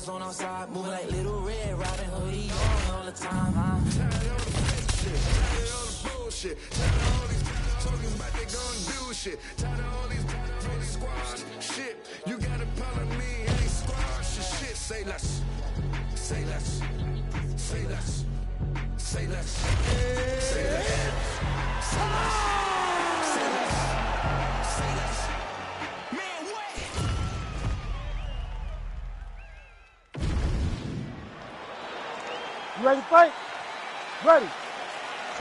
on outside, moving like Little Red Riding Hood. He on all the time, huh? Tired of all the shit, tired of all the bullshit, tired of all these talking about they gonna do shit, tired of all these squash shit. You got a problem with me, ain't squash shit. Say less, say less, say less, say less, say less, say less, say less, say less. Man, what? You ready to fight? Ready.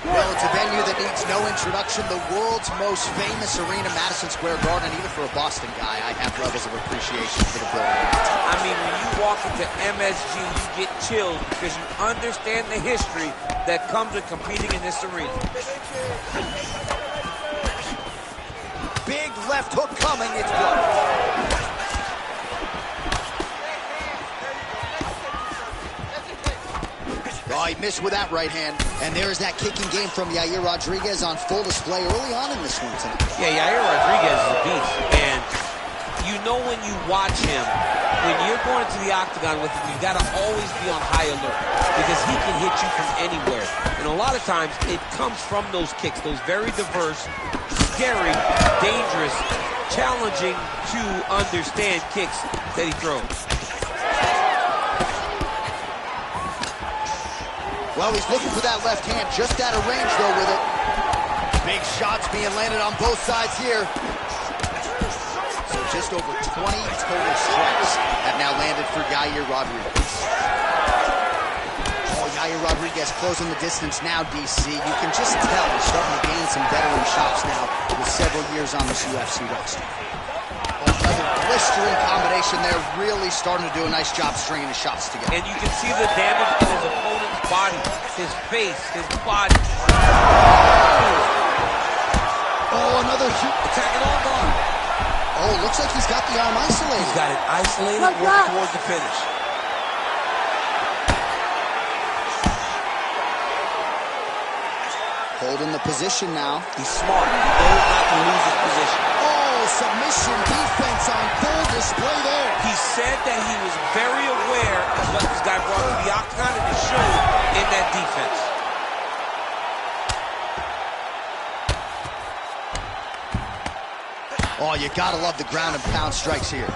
Well, it's a venue that needs no introduction. The world's most famous arena, Madison Square Garden. Even for a Boston guy, I have levels of appreciation for the building. I mean, when you walk into MSG, you get chills because you understand the history that comes with competing in this arena. Big left hook coming. It's blocked. Oh, he missed with that right hand. And there's that kicking game from Yair Rodriguez on full display early on in this one tonight. Yeah, Yair Rodriguez is a beast. And you know when you watch him, when you're going into the octagon with him, you got to always be on high alert because he can hit you from anywhere. And a lot of times it comes from those kicks, those very diverse, scary, dangerous, challenging to understand kicks that he throws. Well, he's looking for that left hand, just out of range, though, with it. Big shots being landed on both sides here. So just over 20 total strikes have now landed for Yair Rodriguez. Oh, Yair Rodriguez closing the distance now, DC. You can just tell he's starting to gain some veteran chops now with several years on this UFC roster. Another blistering combination there, really starting to do a nice job stringing the shots together. And you can see the damage in his opponent's body, his face, his body. Oh, another huge Attacking all guard. Oh, looks like he's got the arm isolated. He's got it isolated, working towards the finish. Holding the position now. He's smart. He knows not to lose his position. Submission defense on full display there. He said that he was very aware of what this guy brought to the octagon, and it showed in that defense. Oh, you gotta love the ground and pound strikes here.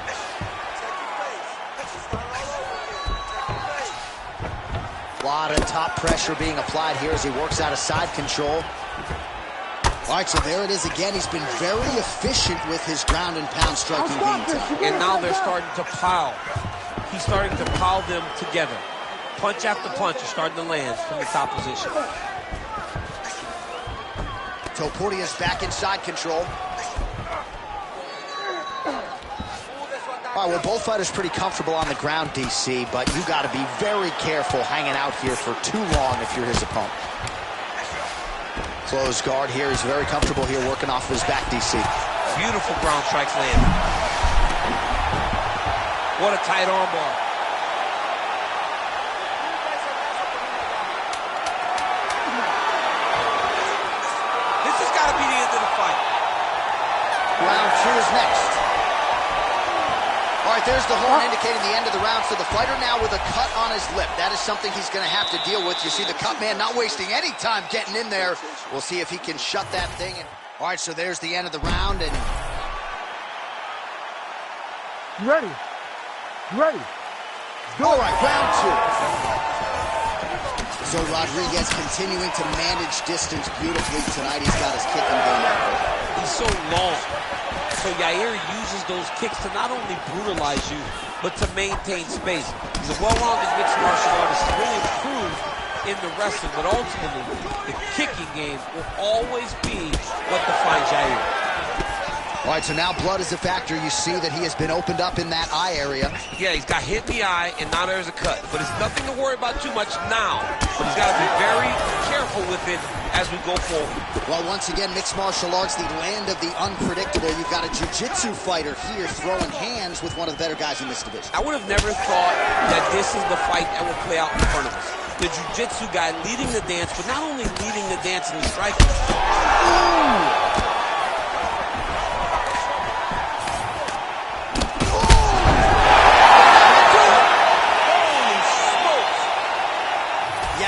A lot of top pressure being applied here as he works out of side control. All right, so there it is again. He's been very efficient with his ground and pound striking game tonight. And now they're starting to pile. He's starting to pile them together. Punch after punch is starting to land from the top position. Topuria is back in side control. All right, well, both fighters pretty comfortable on the ground, DC, but you got to be very careful hanging out here for too long if you're his opponent. Closed guard here. He's very comfortable here working off of his back, DC. Beautiful ground strikes landed. What a tight arm bar. This has got to be the end of the fight. Round 2 is next. All right, there's the horn indicating the end of the round. So the fighter now with a cut on his lip. That is something he's going to have to deal with. You see the cut man not wasting any time getting in there. We'll see if he can shut that thing. All right, so there's the end of the round. And You ready? You ready? all right, round 2. So Rodriguez continuing to manage distance beautifully tonight. He's got his kicking game up. He's so long. So Yair uses those kicks to not only brutalize you, but to maintain space. He's a well-rounded mixed martial artist. He's really improved in the wrestling, but ultimately, the kicking game will always be what defines Yair. All right, so now blood is a factor. You see that he has been opened up in that eye area. Yeah, he's got hit in the eye, and now there's a cut. But it's nothing to worry about too much now. But he's got to be very careful with it as we go forward. Well, once again, mixed martial arts, the land of the unpredictable. You've got a jiu-jitsu fighter here throwing hands with one of the better guys in this division. I would have never thought that this is the fight that will play out in front of us. The jiu-jitsu guy leading the dance, but not only leading the dance in the striking. Ooh.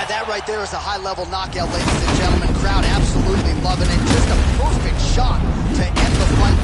Yeah, that right there is a high-level knockout, ladies and gentlemen. Crowd absolutely loving it. Just a perfect shot to end the fight.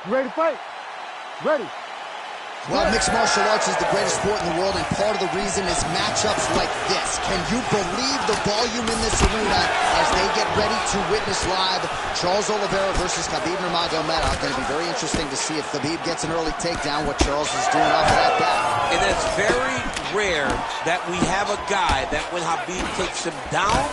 You ready to fight? Ready. Well, mixed martial arts is the greatest sport in the world, and part of the reason is matchups like this. Can you believe the volume in this arena as they get ready to witness live Charles Oliveira versus Khabib Nurmagomedov? Going to be very interesting to see if Khabib gets an early takedown, what Charles is doing off of that bat. And it's very rare that we have a guy that when Khabib takes him down,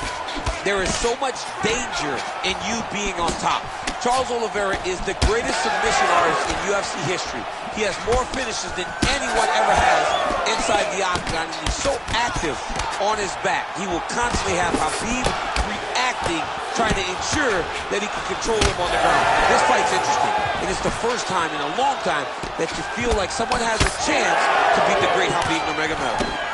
there is so much danger in you being on top. Charles Oliveira is the greatest submission artist in UFC history. He has more finishes than anyone ever has inside the octagon, and he's so active on his back. He will constantly have Khabib reacting, trying to ensure that he can control him on the ground. This fight's interesting, and it's the first time in a long time that you feel like someone has a chance to beat the great Khabib Nurmagomedov.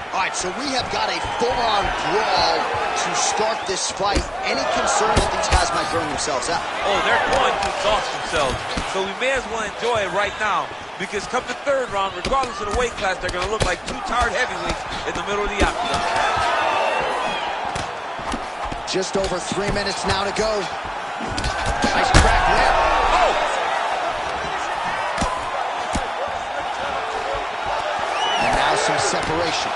All right, so we have got a full-on brawl to start this fight. Any concern that these guys might burn themselves out? Oh, they're going to exhaust themselves. So we may as well enjoy it right now, because come the third round, regardless of the weight class, they're going to look like two tired heavyweights in the middle of the octagon. Just over 3 minutes now to go. Nice crack there. Oh! And now some separation.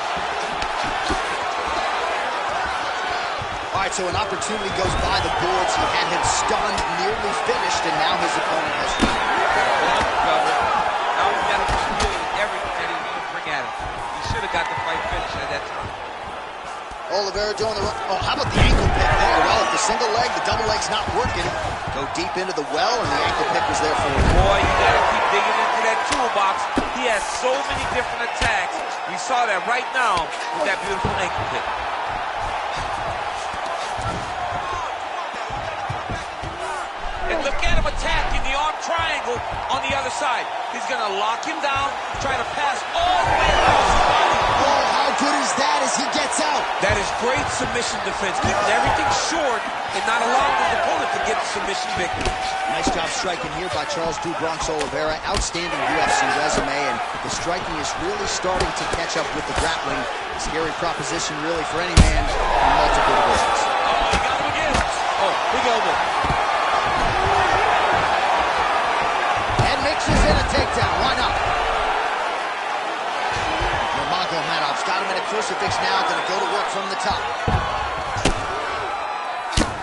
All right, so an opportunity goes by the boards. He had him stunned, nearly finished, and now his opponent has won. Now he's got to deal with everything that he's going to bring at him. He should have got the fight finished at that time. Oliveira doing the... Oh, how about the ankle pick there? Well, if the single leg, the double leg's not working, go deep into the well, and the ankle pick was there for him. Boy, you got to keep digging into that toolbox. He has so many different attacks. We saw that right now with that beautiful ankle pick. And look at him attacking the arm triangle on the other side. He's going to lock him down, try to pass all the way across his body. Oh, how good is that as he gets out? That is great submission defense, keeping everything short and not allowing his opponent to get the submission victory. Nice job striking here by Charles "Do Bronx" Oliveira. Outstanding UFC resume, and the striking is really starting to catch up with the grappling. A scary proposition, really, for any man in multiple divisions. Oh, he got him again. Oh, big elbow. And mixes in a takedown. Why not? Nurmagomedov's got him in a crucifix now. Going to go to work from the top.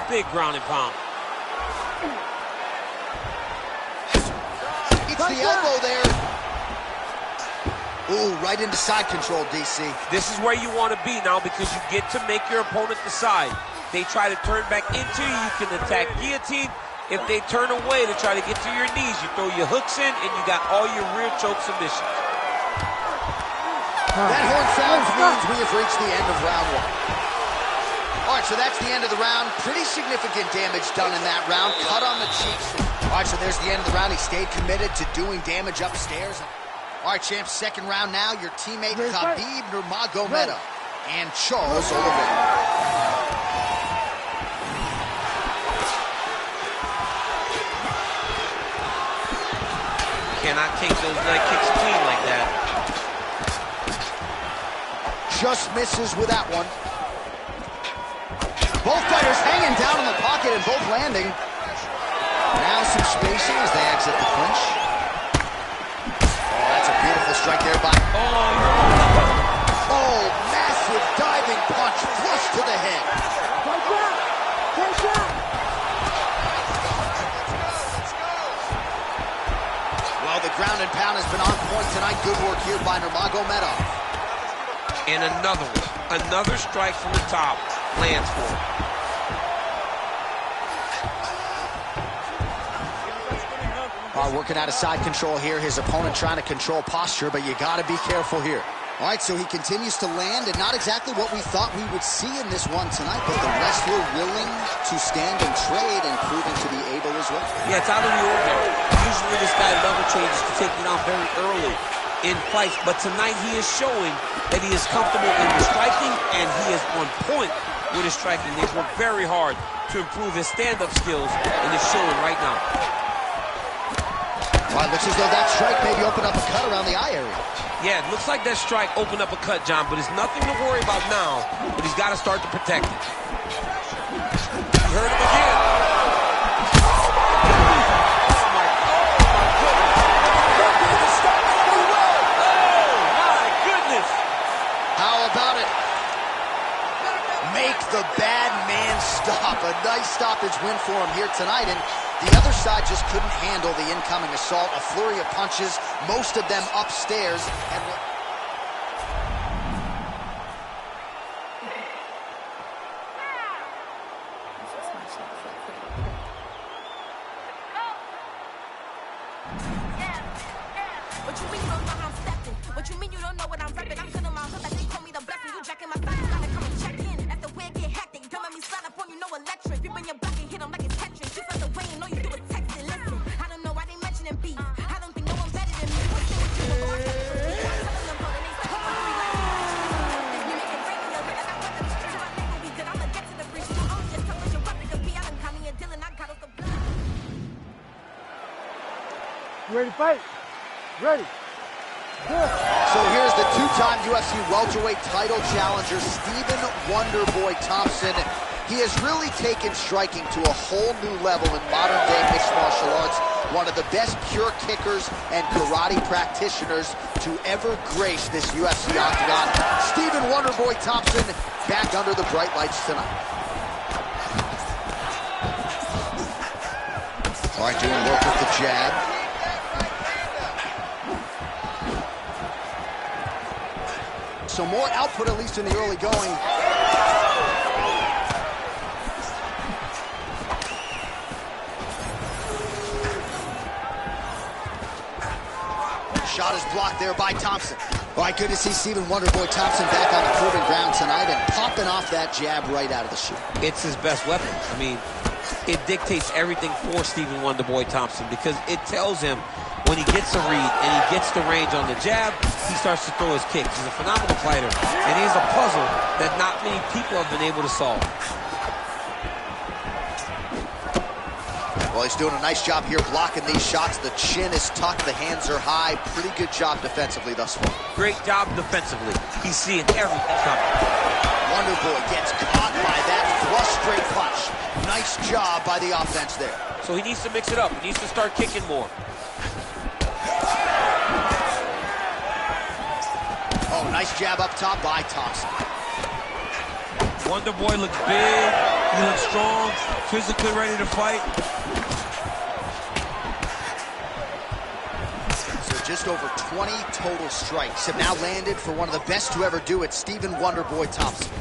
Big ground and pound. It's the elbow there. Ooh, right into side control, DC. This is where you want to be now, because you get to make your opponent decide. They try to turn back into you, you can attack guillotine. If they turn away to try to get to your knees, you throw your hooks in, and you got all your rear choke submissions. That horn sounds means we have reached the end of round one. All right, so that's the end of the round. Pretty significant damage done in that round. Cut on the cheeks. All right, so there's the end of the round. He stayed committed to doing damage upstairs. All right, champs, second round now. Your teammate Khabib Nurmagomedov and Charles Oliveira. Cannot take those leg kicks clean like that. Just misses with that one. Both fighters hanging down in the pocket and both landing. Now some spacing as they exit the clinch. Oh, that's a beautiful strike there by... Oh, massive diving punch flush to the head. Well, Oh, the ground and pound has been on point tonight. Good work here by Nurmagomedov. And another one. Another strike from the top lands for him. Working out of side control here. His opponent trying to control posture, but you got to be careful here. All right, so he continues to land, and not exactly what we thought we would see in this one tonight, but the wrestler willing to stand and trade and proving to be able as well. Yeah, it's out of the ordinary. Usually this guy level changes to take you down very early in fights, but tonight he is showing that he is comfortable in the striking, and he is on point with his striking. He's worked very hard to improve his stand-up skills, and it's showing right now. Well, it looks as though that strike maybe opened up a cut around the eye area. Yeah, it looks like that strike opened up a cut, John, but it's nothing to worry about now, but he's got to start to protect it. You heard him again. Make the bad man stop. A nice stoppage win for him here tonight, and the other side just couldn't handle the incoming assault. A flurry of punches, most of them upstairs. And what you mean you don't know how I'm stepping? What you mean you don't know what I'm repping? I'm killing my hood like they call me the blessing. You jacking my style, you gotta come and check in. After where get hectic, don't make me slide up on you, no electric. You bring your back and hit them like it's Tetris. Just like the way you know you do it texting. Listen, I don't know why they mentioning beef. I don't think no one better than me. What's with you? Go on, You ready to fight? Ready. Good. so here's the two-time UFC welterweight title challenger, Stephen Wonderboy Thompson. He has really taken striking to a whole new level in modern-day mixed martial arts. One of the best pure kickers and karate practitioners to ever grace this UFC octagon. Stephen Wonderboy Thompson back under the bright lights tonight. All right, doing work with the jab. So more output, at least in the early going. Shot is blocked there by Thompson. All right, good to see Stephen Wonderboy Thompson back on the proving ground tonight and popping off that jab right out of the chute. It's his best weapon. I mean, it dictates everything for Stephen Wonderboy Thompson because it tells him when he gets a read and he gets the range on the jab, he starts to throw his kicks. He's a phenomenal fighter, and he's a puzzle that not many people have been able to solve. Well, he's doing a nice job here blocking these shots. The chin is tucked, the hands are high. Pretty good job defensively thus far. Great job defensively. He's seeing everything coming. Wonderboy gets caught by that thrust straight punch. Nice job by the offense there. So he needs to mix it up. He needs to start kicking more. Oh, nice jab up top by Thompson. Wonderboy looks big. He looks strong, physically ready to fight. So just over 20 total strikes have now landed for one of the best to ever do it, Stephen Wonderboy Thompson.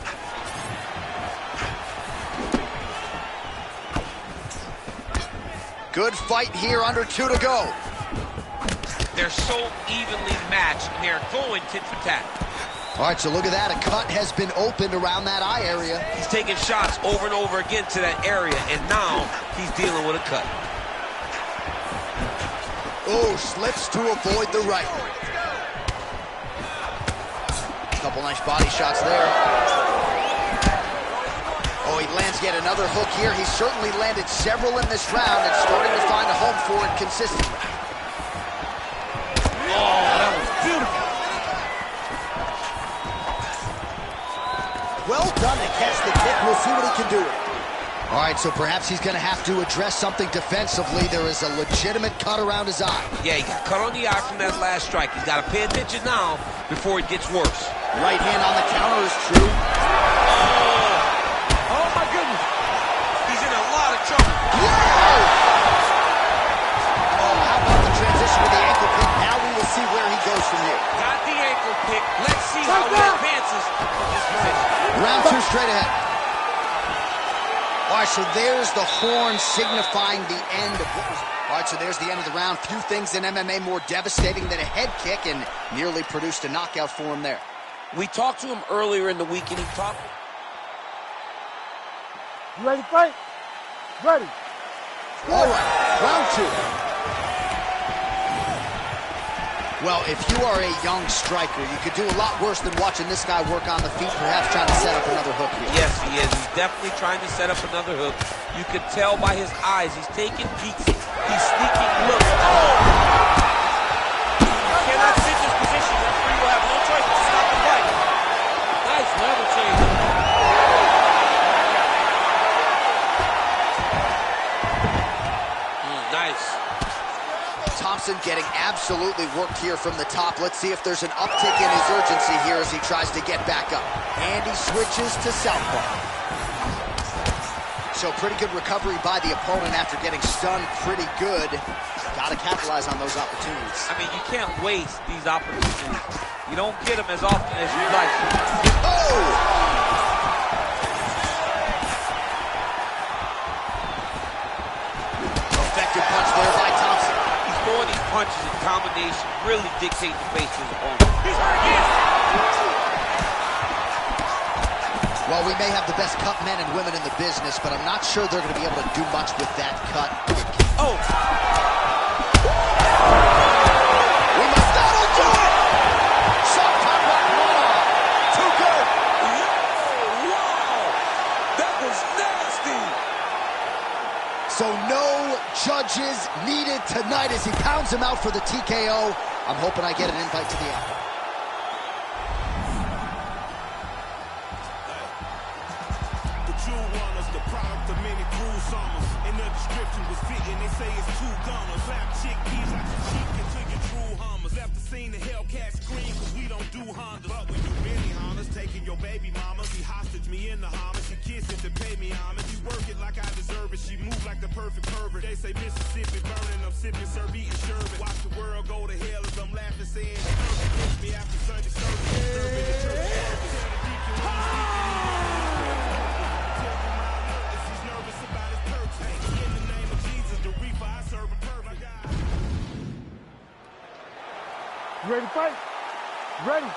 Good fight here, under 2 to go. They're so evenly matched, and they're going tit for tat. All right, so look at that. A cut has been opened around that eye area. He's taking shots over and over again to that area, and now he's dealing with a cut. Oh, slips to avoid the right. Couple nice body shots there. Oh, he lands yet another hook here. He's certainly landed several in this round and starting to find a home for it consistently. Oh, that was beautiful. Well done to catch the kick. We'll see what he can do with it. All right, so perhaps he's going to have to address something defensively. There is a legitimate cut around his eye. Yeah, he got cut on the eye from that last strike. He's got to pay attention now before it gets worse. Right hand on the counter is true. Oh my goodness. He's in a lot of trouble. Whoa! Oh, how about the transition with the ankle straight ahead. All right, so there's the horn signifying the end of what was... All right, so there's the end of the round. Few things in MMA more devastating than a head kick, and nearly produced a knockout for him there. We talked to him earlier in the week, and he talked... You ready to fight? Ready. All right, round 2. Well, if you are a young striker, you could do a lot worse than watching this guy work on the feet, perhaps trying to set up another hook here. Yes, he is. He's definitely trying to set up another hook. You could tell by his eyes. He's taking peeks. He's sneaking looks. Oh! You cannot sit this position. Referee will have no choice but to stop the fight. Nice level change. Nice. Thompson getting absolutely worked here from the top. Let's see if there's an uptick in his urgency here as he tries to get back up. And he switches to southpaw. So pretty good recovery by the opponent after getting stunned pretty good. Got to capitalize on those opportunities. I mean, you can't waste these opportunities. You don't get them as often as you'd like to. Oh! Effective punch there by Thompson. He's throwing these punches in combination, really dictate the pace of his opponent. Well, we may have the best cut men and women in the business, but I'm not sure they're going to be able to do much with that cut. Oh! We must that'll do it! Shot top rock one off. Too good. Wow! That was nasty! So no judges needed tonight as he pounds him out for the TKO. I'm hoping I get an invite to the after. The Jew runners, the product of many cruel summers. In the description was fitting, they say it's 2 gunners. Slap chickpeas like a cheek into your true hummers. After seeing the Hellcat scream, cause we don't do Hondas. But we do many Hondas, taking your baby mama. She hostage me in the Honda, she kiss it to pay me homage. She work it like I deserve it, she move like the perfect pervert. They say Mississippi burning, I'm sipping, serve, eating sherbet. Watch the world go to hell as I'm laughing, saying, kiss me after Sunday service. Serving the church service. Tell the deacon when he's deacon, he's nervous about his perch. In the name of Jesus, the reaper, I serve a perfect God. You ready to fight? Ready.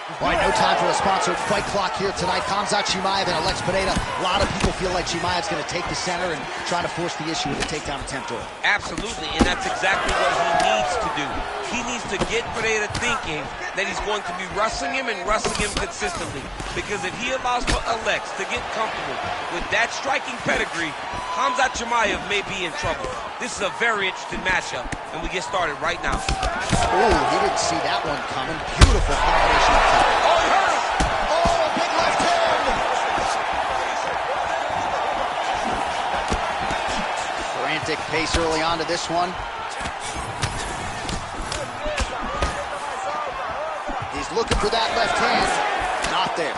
All right, no time for a sponsored fight clock here tonight. Khamzat Chimaev and Alex Pineda. A lot of people feel like Chimaev's going to take the center and try to force the issue with a takedown attempt early. Absolutely, and that's exactly what he needs to do. He needs to get Pineda thinking that he's going to be wrestling him and wrestling him consistently. Because if he allows Alex to get comfortable with that striking pedigree, Khamzat Chimaev may be in trouble. This is a very interesting matchup, and we get started right now. Oh, he didn't see that one coming. Beautiful combination of top. Oh, he hurt him! Oh, a big left hand! Frantic pace early on to this one. He's looking for that left hand. Not there.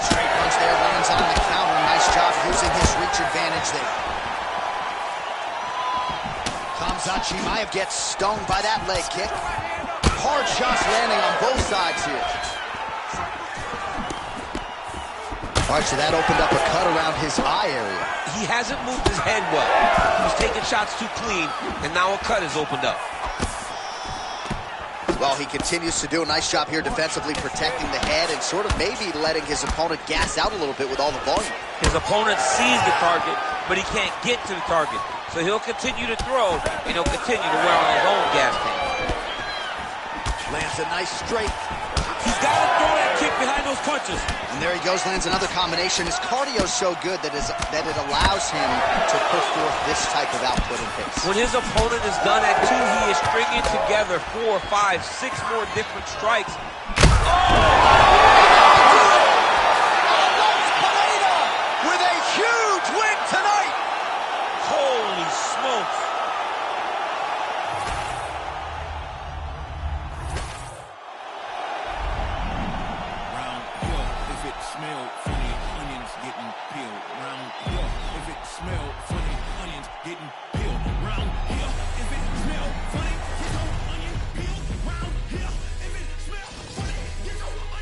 Straight punch there, lands on the counter. Nice job using his reach advantage there. Khamzat Chimaev gets stung by that leg kick. Hard shots landing on both sides here. All right, so that opened up a cut around his eye area. He hasn't moved his head well. He was taking shots too clean, and now a cut has opened up. Well, he continues to do a nice job here defensively, protecting the head and sort of maybe letting his opponent gas out a little bit with all the volume. His opponent sees the target, but he can't get to the target. So he'll continue to throw, and he'll continue to wear on his own gas tank. Lands a nice straight. He's got to throw that kick behind those punches. And there he goes, lands another combination. His cardio's so good that it allows him to put forth this type of output and pace. When his opponent is done at 2, he is stringing together 4, 5, 6 more different strikes. With a huge win tonight. Holy smokes. Round here, if it smelled funny, onions getting peeled. Round here, if it smelled funny, onions getting peeled. Round here, if it smelled funny, get your onion peeled. Round here, if it smelled funny, get your onion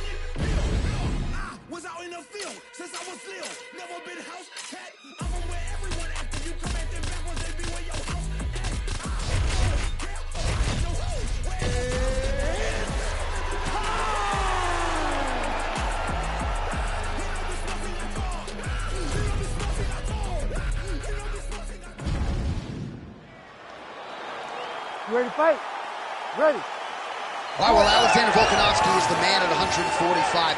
the field since I was little. Never been house cat. I'm from where everyone after you come at them backwards, they be where your house You ready to fight? Ready. All right, well, Alexander Volkanovski is the man at 145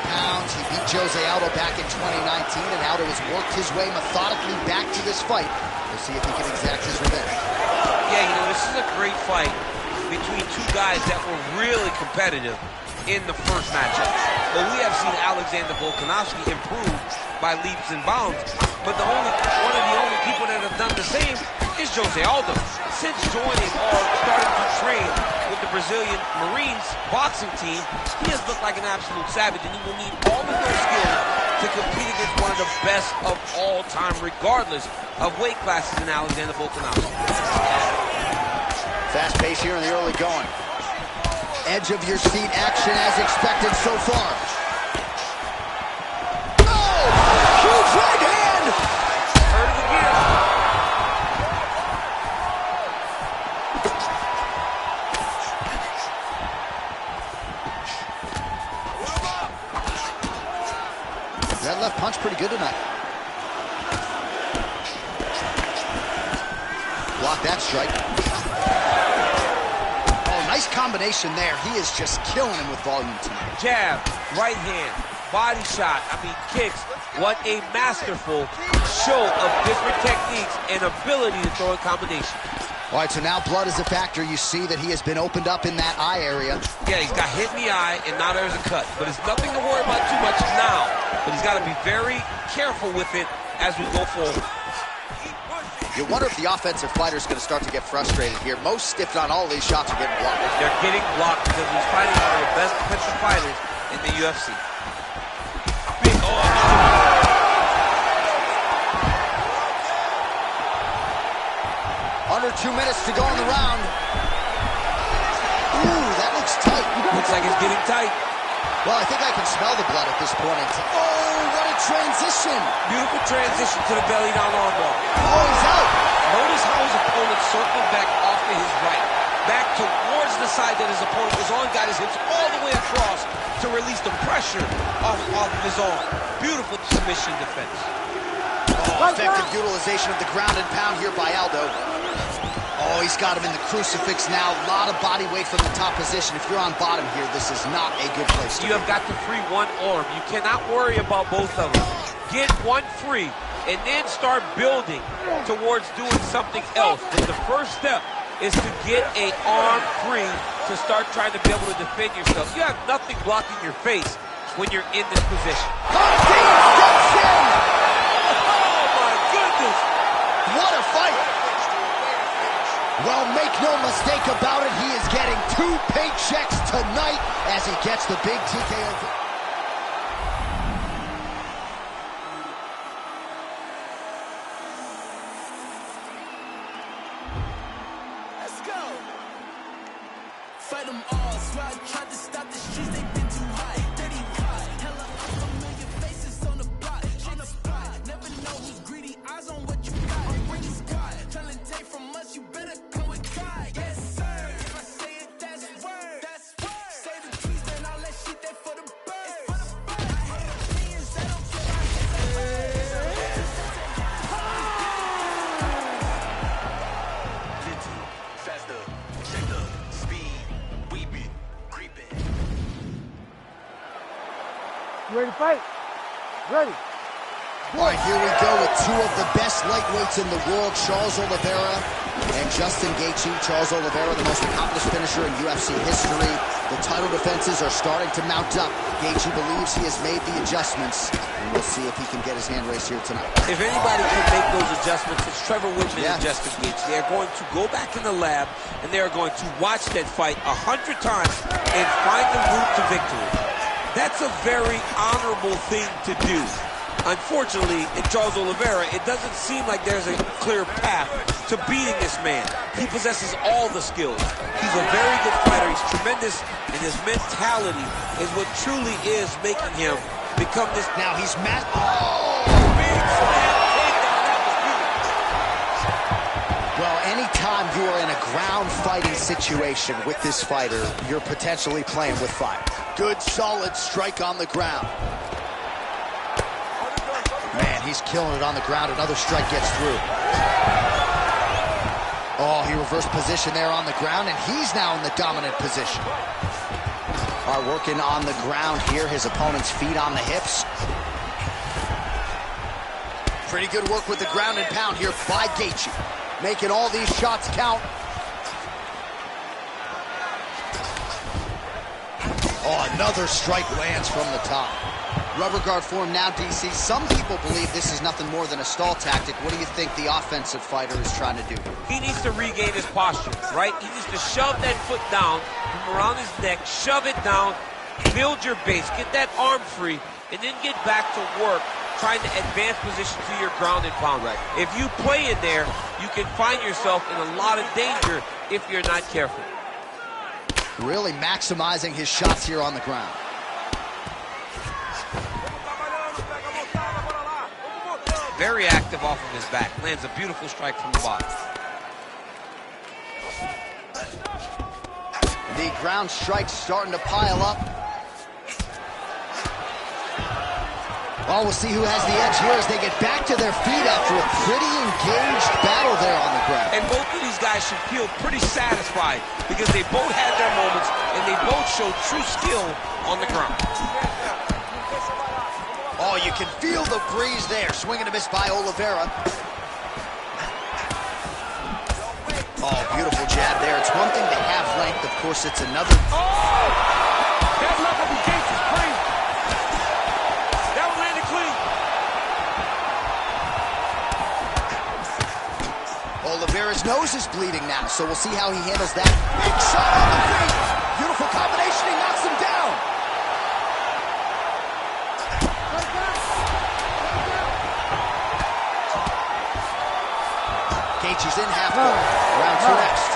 pounds. He beat Jose Aldo back in 2019, and Aldo has worked his way methodically back to this fight. We'll see if he can exact his revenge. Yeah, you know, this is a great fight between two guys that were really competitive in the first matchup. But we have seen Alexander Volkanovski improve by leaps and bounds. But one of the only people that have done the same is Jose Aldo. Since joining or starting to train with the Brazilian Marines boxing team, he has looked like an absolute savage, and he will need all of those skills to compete against one of the best of all time, regardless of weight classes in Alexander Volkanovski. Fast pace here in the early going. Edge of your seat action as expected so far. Oh! Huge right hand! Heard it again. That left punch pretty good tonight. Block that strike. Oh, nice combination there. He is just killing him with volume tonight. Jab, right hand, body shot, kicks. What a masterful show of different techniques and ability to throw in combination. All right, so now blood is a factor. You see that he has been opened up in that eye area. Yeah, he's got hit in the eye, and now there's a cut. But it's nothing to worry about too much now. But he's got to be very careful with it as we go forward. You wonder if the offensive fighter is going to start to get frustrated here. Most, if not all, of these shots are getting blocked. They're getting blocked because he's fighting one of the best defensive fighters in the UFC. Big, Under 2 minutes to go in the round. Ooh, that looks tight. Looks like it's getting tight. Well, I think I can smell the blood at this point. Oh, what a transition. Beautiful transition to the belly down armbar. Oh, he's out. Notice how his opponent circled back off to his right. Back towards the side that his opponent was on, got his hips all the way across to release the pressure off of his arm. Beautiful submission defense. Oh, effective utilization of the ground and pound here by Aldo. Oh, he's got him in the crucifix now. A lot of body weight from the top position. If you're on bottom here, this is not a good place to be. You have got to free one arm. You cannot worry about both of them. Get one free and then start building towards doing something else. But the first step is to get an arm free to start trying to be able to defend yourself. You have nothing blocking your face when you're in this position. Oh, steps in. Oh, my goodness. What a fight. Well, make no mistake about it, he is getting 2 paychecks tonight as he gets the big TKO. Let's go. Fight them all. Swear I tried to stop the streets, they've been too high. Dirty hot. Hella up, a million faces on the block. On the spot. Never know who's greedy. Eyes on what you got. Bring a squad. Trying to take from us, you better come with God. Yes, sir. If I say it, that's word. That's word. Say the tweets, then I'll let shit that for the birds. It's for the birds. I hear opinions, I don't care. Faster, checker, speed, we be creeping. You ready to fight? Ready. All right, here we go with 2 of the best lightweights in the world, Charles Oliveira and Justin Gaethje. Charles Oliveira, the most accomplished finisher in UFC history. The title defenses are starting to mount up. Gaethje believes he has made the adjustments, and we'll see if he can get his hand raised here tonight. If anybody can make those adjustments, it's Trevor Whitman and Justin Gaethje. They are going to go back in the lab, and they are going to watch that fight 100 times and find the route to victory. That's a very honorable thing to do. Unfortunately, in Charles Oliveira, it doesn't seem like there's a clear path to beating this man. He possesses all the skills. He's a very good fighter. He's tremendous, and his mentality is what truly is making him become this. Now he's big slam takedown. That was beautiful. Well, anytime you are in a ground fighting situation with this fighter, you're potentially playing with fire. Good, solid strike on the ground. Man, he's killing it on the ground. Another strike gets through. Oh, he reversed position there on the ground, and he's now in the dominant position. Are working on the ground here. His opponent's feet on the hips. Pretty good work with the ground and pound here by Gaethje. Making all these shots count. Oh, another strike lands from the top. Rubber guard form now, DC. Some people believe this is nothing more than a stall tactic. What do you think the offensive fighter is trying to do? He needs to regain his posture, right? He needs to shove that foot down from around his neck, shove it down, build your base, get that arm free, and then get back to work trying to advance position to your ground and pound. Right. If you play in there, you can find yourself in a lot of danger if you're not careful. Really maximizing his shots here on the ground. Very active off of his back. Lands a beautiful strike from the bottom. The ground strikes starting to pile up. Oh, we'll see who has the edge here as they get back to their feet after a pretty engaged battle there on the ground. And both of these guys should feel pretty satisfied because they both had their moments and they both showed true skill on the ground. Oh, you can feel the breeze there. Swing and a miss by Oliveira. Oh, beautiful jab there. It's one thing to have length. Of course, it's another. Oh! That level of Gaethje is crazy. That one landed clean. Oliveira's nose is bleeding now, so we'll see how he handles that. Big shot on the feet. Beautiful combination. He knocks him down. Gaethje's in half guard. Round two next.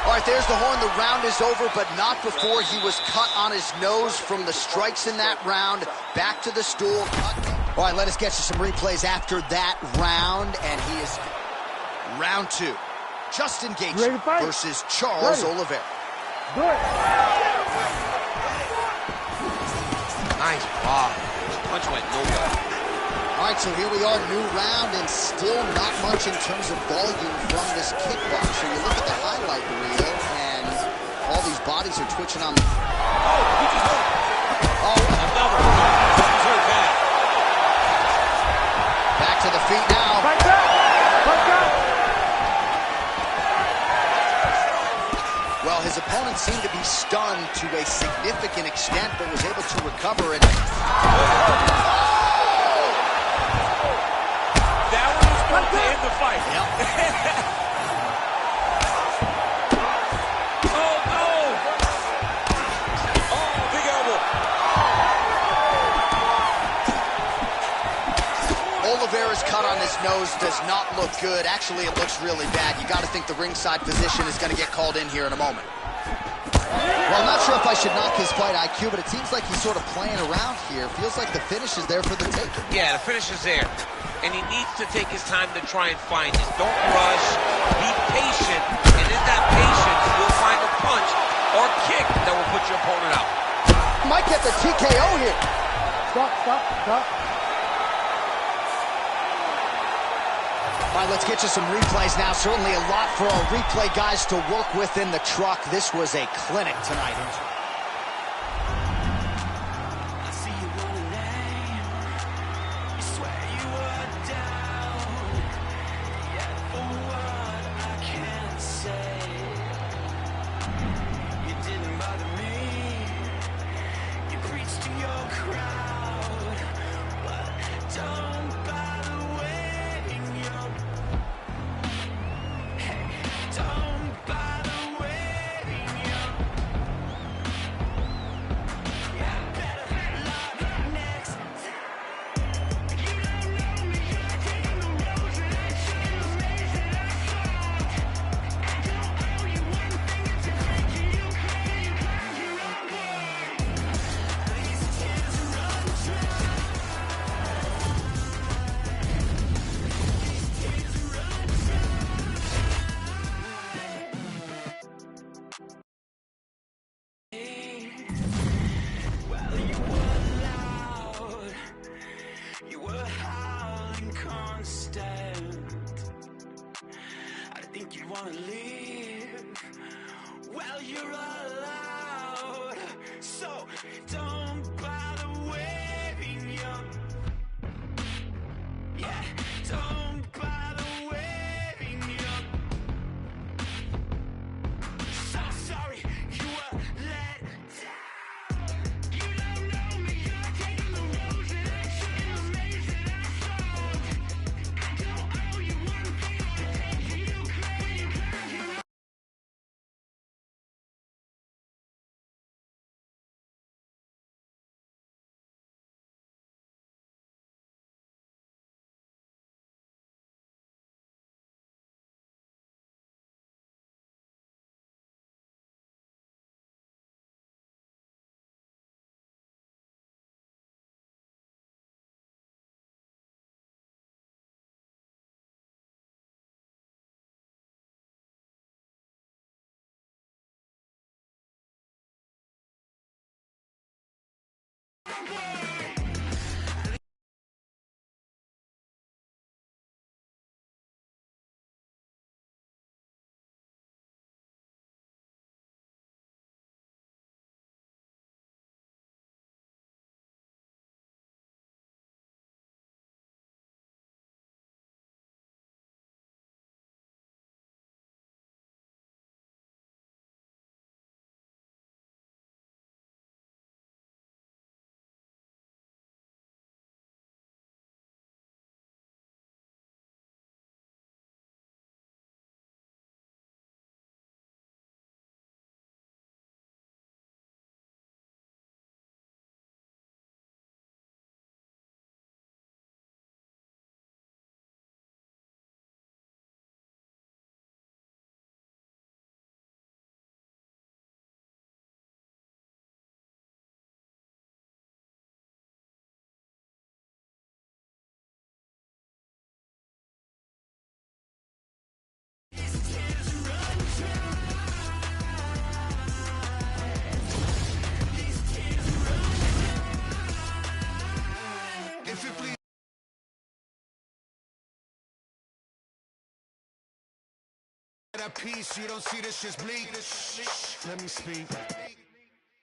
All right, there's the horn. The round is over, but not before he was cut on his nose from the strikes in that round. Back to the stool. All right, let us get you some replays after that round, and he is round two. Justin Gaethje versus Charles Oliveira. Good. Nice block. Punch went nowhere. All right, so here we are, new round, and still not much in terms of volume from this kickbox. So you look at the highlight reel, and all these bodies are twitching on the... Oh, he just hurt. Oh, another. He's hurt bad. Back to the feet now. Fight back. Fight back. Well, his opponent seemed to be stunned to a significant extent, but was able to recover it. To end the fight. Yep. Oh, no! Oh, big elbow. Oliveira's cut on his nose does not look good. Actually, it looks really bad. You got to think the ringside physician is going to get called in here in a moment. Well, I'm not sure if I should knock his fight IQ, but it seems like he's sort of playing around here. Feels like the finish is there for the taking. Yeah, the finish is there. And he needs to take his time to try and find it. Don't rush. Be patient. And in that patience, you'll find a punch or kick that will put your opponent out. Might get the TKO here. Stop, stop, stop. All right, let's get you some replays now. Certainly a lot for our replay guys to work with in the truck. This was a clinic tonight. think you wanna live? Well, you're allowed, so don't bother waiting up. Yeah, don't bother waiting up. So sorry you were let down. You don't know me, you're taking the roads that I took and the maze that I sold. I don't owe you one thing, I'll take you crazy, you know. If it please that peace, you don't see this shit's bleak. Let me speak.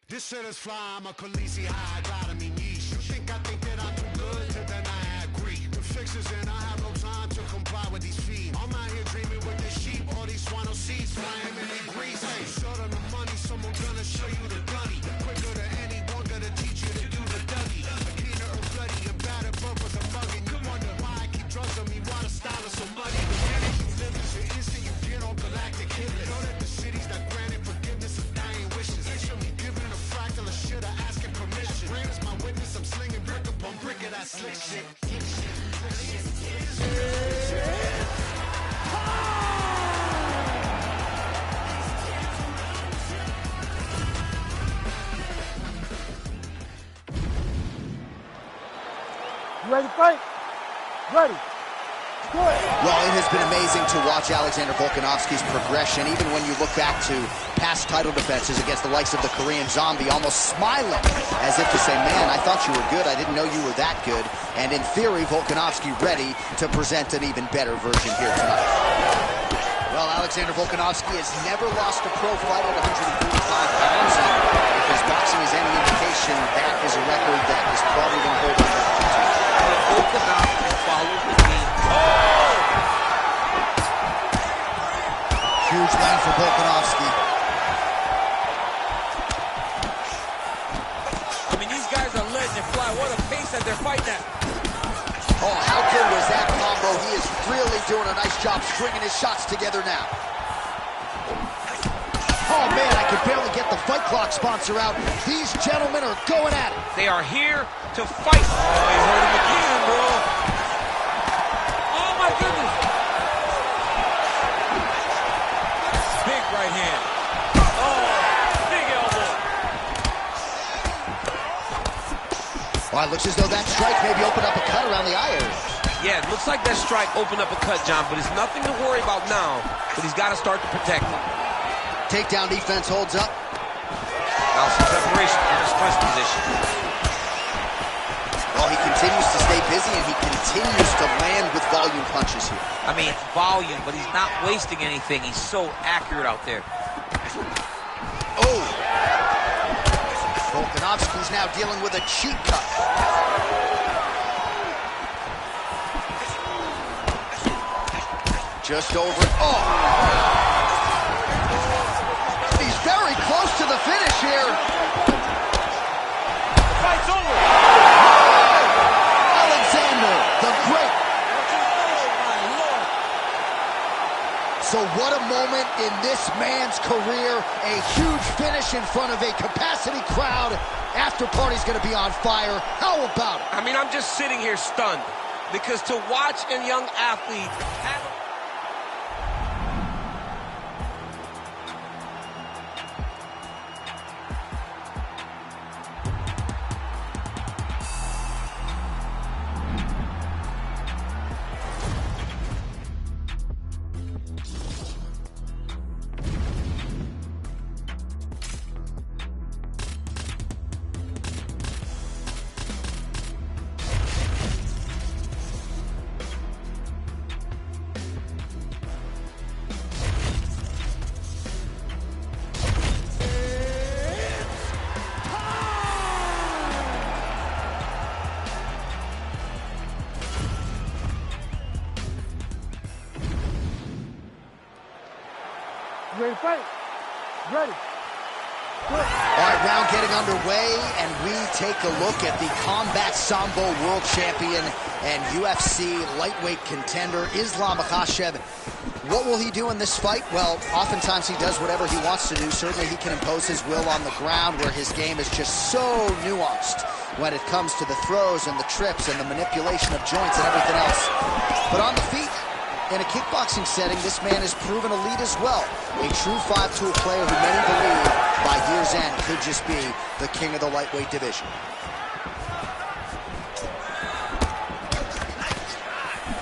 This shit is fly, I'm a Khaleesi high, gotta me niche. You think I think that I'm too good, then I agree. The fixes and I have no time to comply with these fees. I'm out here dreaming with the sheep, all these swano seeds flying in their grease. Hey, short on the money, someone gonna show you the gunny. Quicker than anyone gonna teach you to do the Dougie. A keener or bloody and battered purpose of mugging. You wonder why I keep drugs on me, why the style is so muddy. The minute you live is the instant you get on galactic hit list. Know that the city's not granted forgiveness of dying wishes. They should be given a fractal of shit or asking permission. Rain is my witness, I'm slinging brick upon brick of that slick shit. You ready to fight? Ready. Good. Well, it has been amazing to watch Alexander Volkanovski's progression, even when you look back to past title defenses against the likes of the Korean Zombie, almost smiling as if to say, man, I thought you were good. I didn't know you were that good. And in theory, Volkanovski ready to present an even better version here tonight. Well, Alexander Volkanovski has never lost a pro fight at 145 pounds. And if his boxing is any indication, that is a record that is probably going to hold him for the future. Volkanovski follows the game. Huge land for Volkanovski. I mean, these guys are letting it fly. What a pace that they're fighting at. Oh, how good was that combo? He is really doing a nice job stringing his shots together now. Oh, man, I could barely get the Fight Clock sponsor out. These gentlemen are going at it. They are here to fight. Oh, they hurt him again, bro. Oh, my goodness. Big right hand. Oh, big elbow. Well, it looks as though that strike maybe opened up a cut around the eye area. Yeah, it looks like that strike opened up a cut, John, but it's nothing to worry about now, but he's got to start to protect it. Takedown defense holds up. Now some separation from his press position. Well, he continues to stay busy, and he continues to land with volume punches here. I mean, it's volume, but he's not wasting anything. He's so accurate out there. Oh! Volkanovski's now dealing with a cheap cut. Just over. Oh! He's very close to the finish here. The fight's over. Alexander the Great. So what a moment in this man's career. A huge finish in front of a capacity crowd. After party's gonna be on fire. How about it? I mean, I'm just sitting here stunned because to watch a young athlete have You ready to fight? Ready. All right, round getting underway, and we take a look at the Combat Sambo World Champion and UFC lightweight contender, Islam Makhachev. What will he do in this fight? Well, oftentimes he does whatever he wants to do. Certainly he can impose his will on the ground, where his game is just so nuanced when it comes to the throws and the trips and the manipulation of joints and everything else. But on the feet, in a kickboxing setting, this man is proven elite as well. A true five-tool player who many believe by year's end could just be the king of the lightweight division.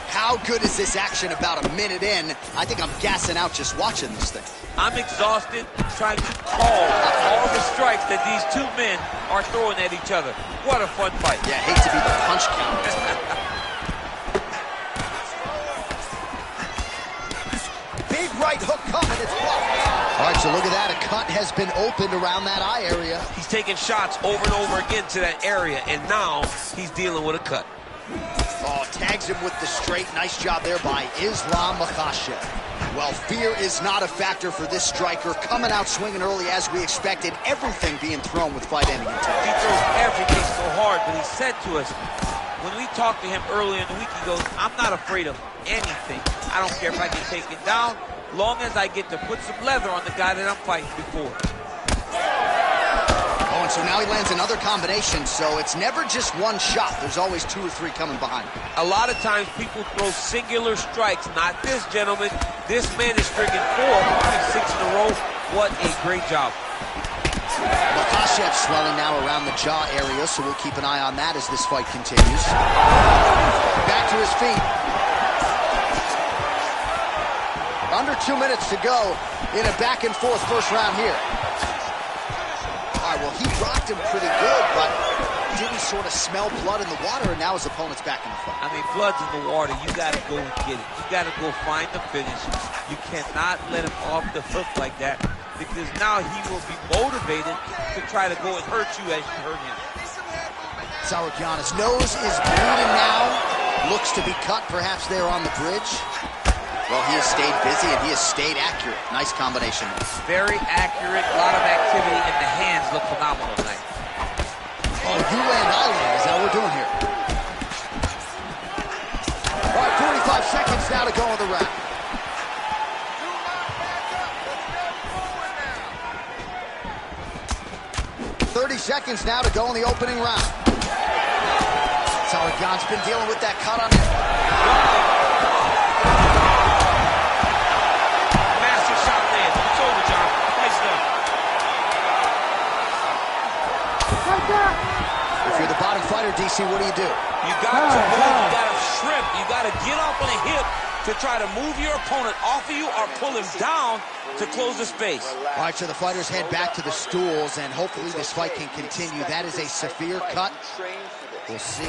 How good is this action about a minute in? I think I'm gassing out just watching this thing. I'm exhausted trying to call all the strikes that these two men are throwing at each other. What a fun fight. Yeah, hate to be the punch counter. Big right hook coming, it's blocked. All right, so look at that. A cut has been opened around that eye area. he's taking shots over and over again to that area, and now he's dealing with a cut. Oh, tags him with the straight. Nice job there by Islam Makhachev. Well, fear is not a factor for this striker. Coming out swinging early as we expected. Everything being thrown with fight ending intent. He throws everything so hard, but he said to us, when we talked to him earlier in the week, he goes, I'm not afraid of anything. I don't care if I get taken down, long as I get to put some leather on the guy that I'm fighting before. Oh, and so now he lands another combination, so it's never just one shot. There's always two or three coming behind. A lot of times people throw singular strikes. Not this gentleman. This man is stringing 4, maybe 6 in a row. What a great job. Makhachev swelling now around the jaw area, so we'll keep an eye on that as this fight continues. Back to his feet. Under 2 minutes to go in a back-and-forth first round here. All right, well, he rocked him pretty good, but didn't sort of smell blood in the water, and now his opponent's back in the fight. I mean, blood's in the water. You got to go and get it. You got to go find the finish. You cannot let him off the hook like that, because now he will be motivated to try to go and hurt you as you hurt him. Tsarukyan's nose is bleeding now. Looks to be cut, perhaps there on the bridge. Well, he has stayed busy and he has stayed accurate. Nice combination. Very accurate, a lot of activity, and the hands look phenomenal tonight. Oh, you land, I land. Is that what we're doing here? All right, 45 seconds now to go in the round. Seconds now to go in the opening round. Tsarukyan's been dealing with that cut on him. Massive shot there. It's over, John. Nice done. If you're the bottom fighter, DC, what do you do? You got to move. You got to shrimp. You got to get off on a hip to try to move your opponent off of you or pull him down to close the space. All right, so the fighters head back to the stools, and hopefully this fight can continue. That is a severe cut. We'll see.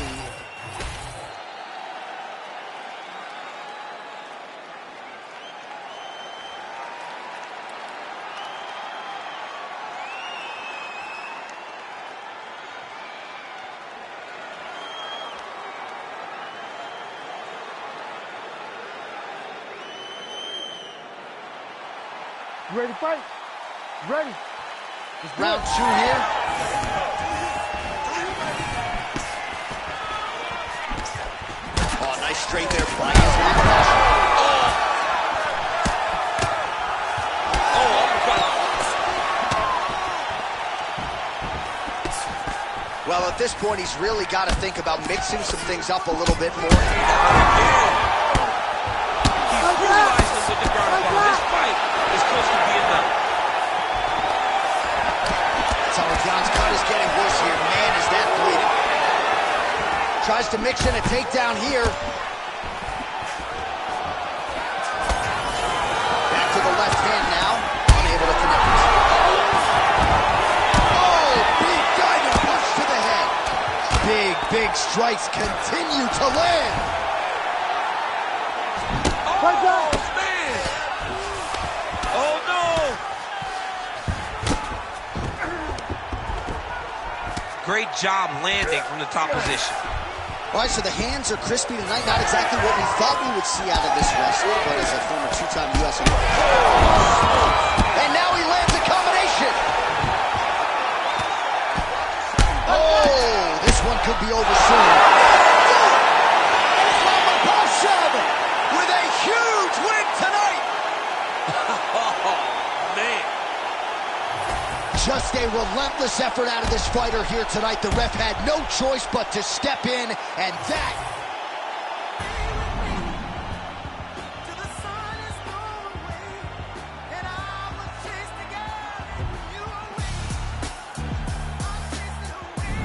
You ready to fight? Ready. Round 2 here. Oh, nice straight there by Islam. Well, at this point, he's really got to think about mixing some things up a little bit more. He's brutalized him with the ground and pound. This fight is close to being done. John's cut is getting worse here. Man, is that bleeding. Tries to mix in a takedown here. Back to the left hand now. Unable to connect. Oh, big diving punch to the head. Big strikes continue to land. Oh, man. Oh, no. Great job landing from the top position. All right, so the hands are crispy tonight. Not exactly what we thought we would see out of this wrestler, but as a former two-time U.S. And now he lands a combination. Oh, this one could be over soon. Islam Makhachev with a huge win tonight. Oh, man. Just a relentless effort out of this fighter here tonight. The ref had no choice but to step in, and that... Till the sun is gone away, and I will chase the girl and you away. I'll chase it away.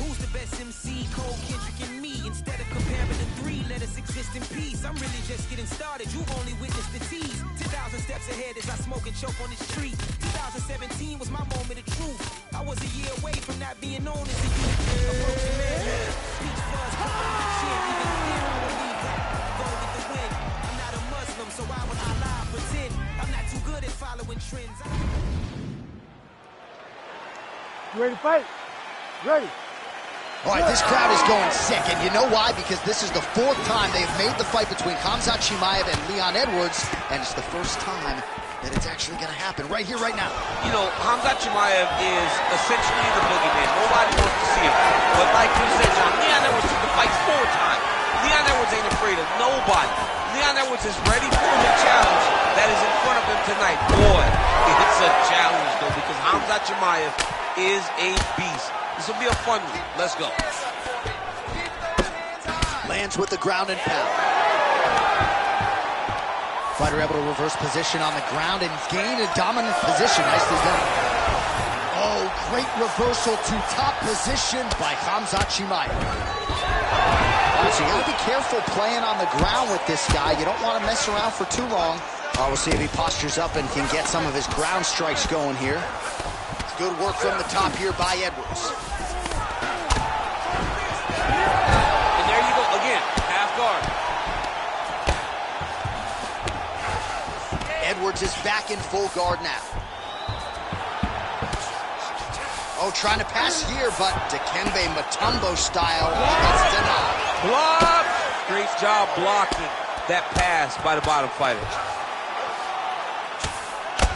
Who's the best MC? Cole, Kendrick, and me. Instead of comparing the three, let us exist in peace. I'm really just getting started. You've only witnessed the tease. 10,000 steps ahead as I smoke and choke on this tree. 2017 was my moment of truth. I was a year away from not being known as a youth. A broken man. Speech buzz, put on my chin. Even then, I believe that. Go with the wind. I'm not a Muslim, so why would I lie, pretend? I'm not too good at following trends. You ready to fight? Ready. All right, this crowd is going sick, and you know why? Because this is the 4th time they've made the fight between Khamzat Chimaev and Leon Edwards, and it's the first time that it's actually going to happen right here, right now. You know, Khamzat Chimaev is essentially the boogeyman. Nobody wants to see him. But like you said, John, Leon Edwards took the fight 4 times. Leon Edwards ain't afraid of nobody. Leon Edwards is ready for the challenge that is in front of him tonight. Boy, it's a challenge, though, because Khamzat Chimaev is a beast. This will be a fun one. Let's go. Lands with the ground and pound. Fighter able to reverse position on the ground and gain a dominant position. Nicely done. Oh, great reversal to top position by Khamzat Chimaev. So you gotta be careful playing on the ground with this guy. You don't want to mess around for too long. We'll see if he postures up and can get some of his ground strikes going here. Good work from the top here by Edwards. And there you go again, half guard. Edwards is back in full guard now. Oh, trying to pass here, but Dikembe Mutombo style. That's denied. Block! Great job blocking that pass by the bottom fighter.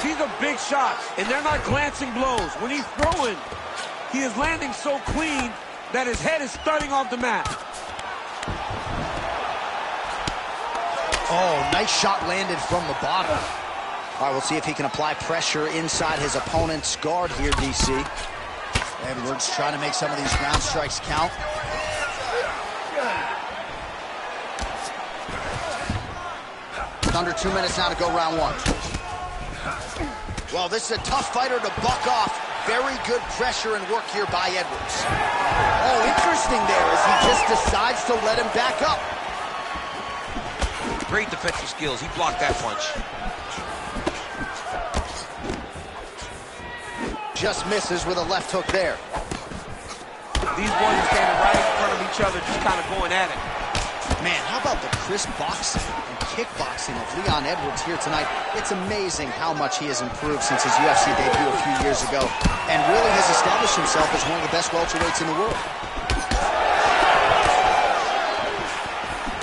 These are big shots, and they're not glancing blows. When he's throwing, he is landing so clean that his head is thudding off the mat. Oh, nice shot landed from the bottom. All right, we'll see if he can apply pressure inside his opponent's guard here, DC. Edwards trying to make some of these ground strikes count. Under 2 minutes now to go round 1. Well, this is a tough fighter to buck off. Very good pressure and work here by Edwards. Oh, interesting there as he just decides to let him back up. Great defensive skills. He blocked that punch. Just misses with a left hook there. These boys are standing right in front of each other, just kind of going at it. Man, how about the crisp boxing and kickboxing of Leon Edwards here tonight? It's amazing how much he has improved since his UFC debut a few years ago, and really has established himself as one of the best welterweights in the world.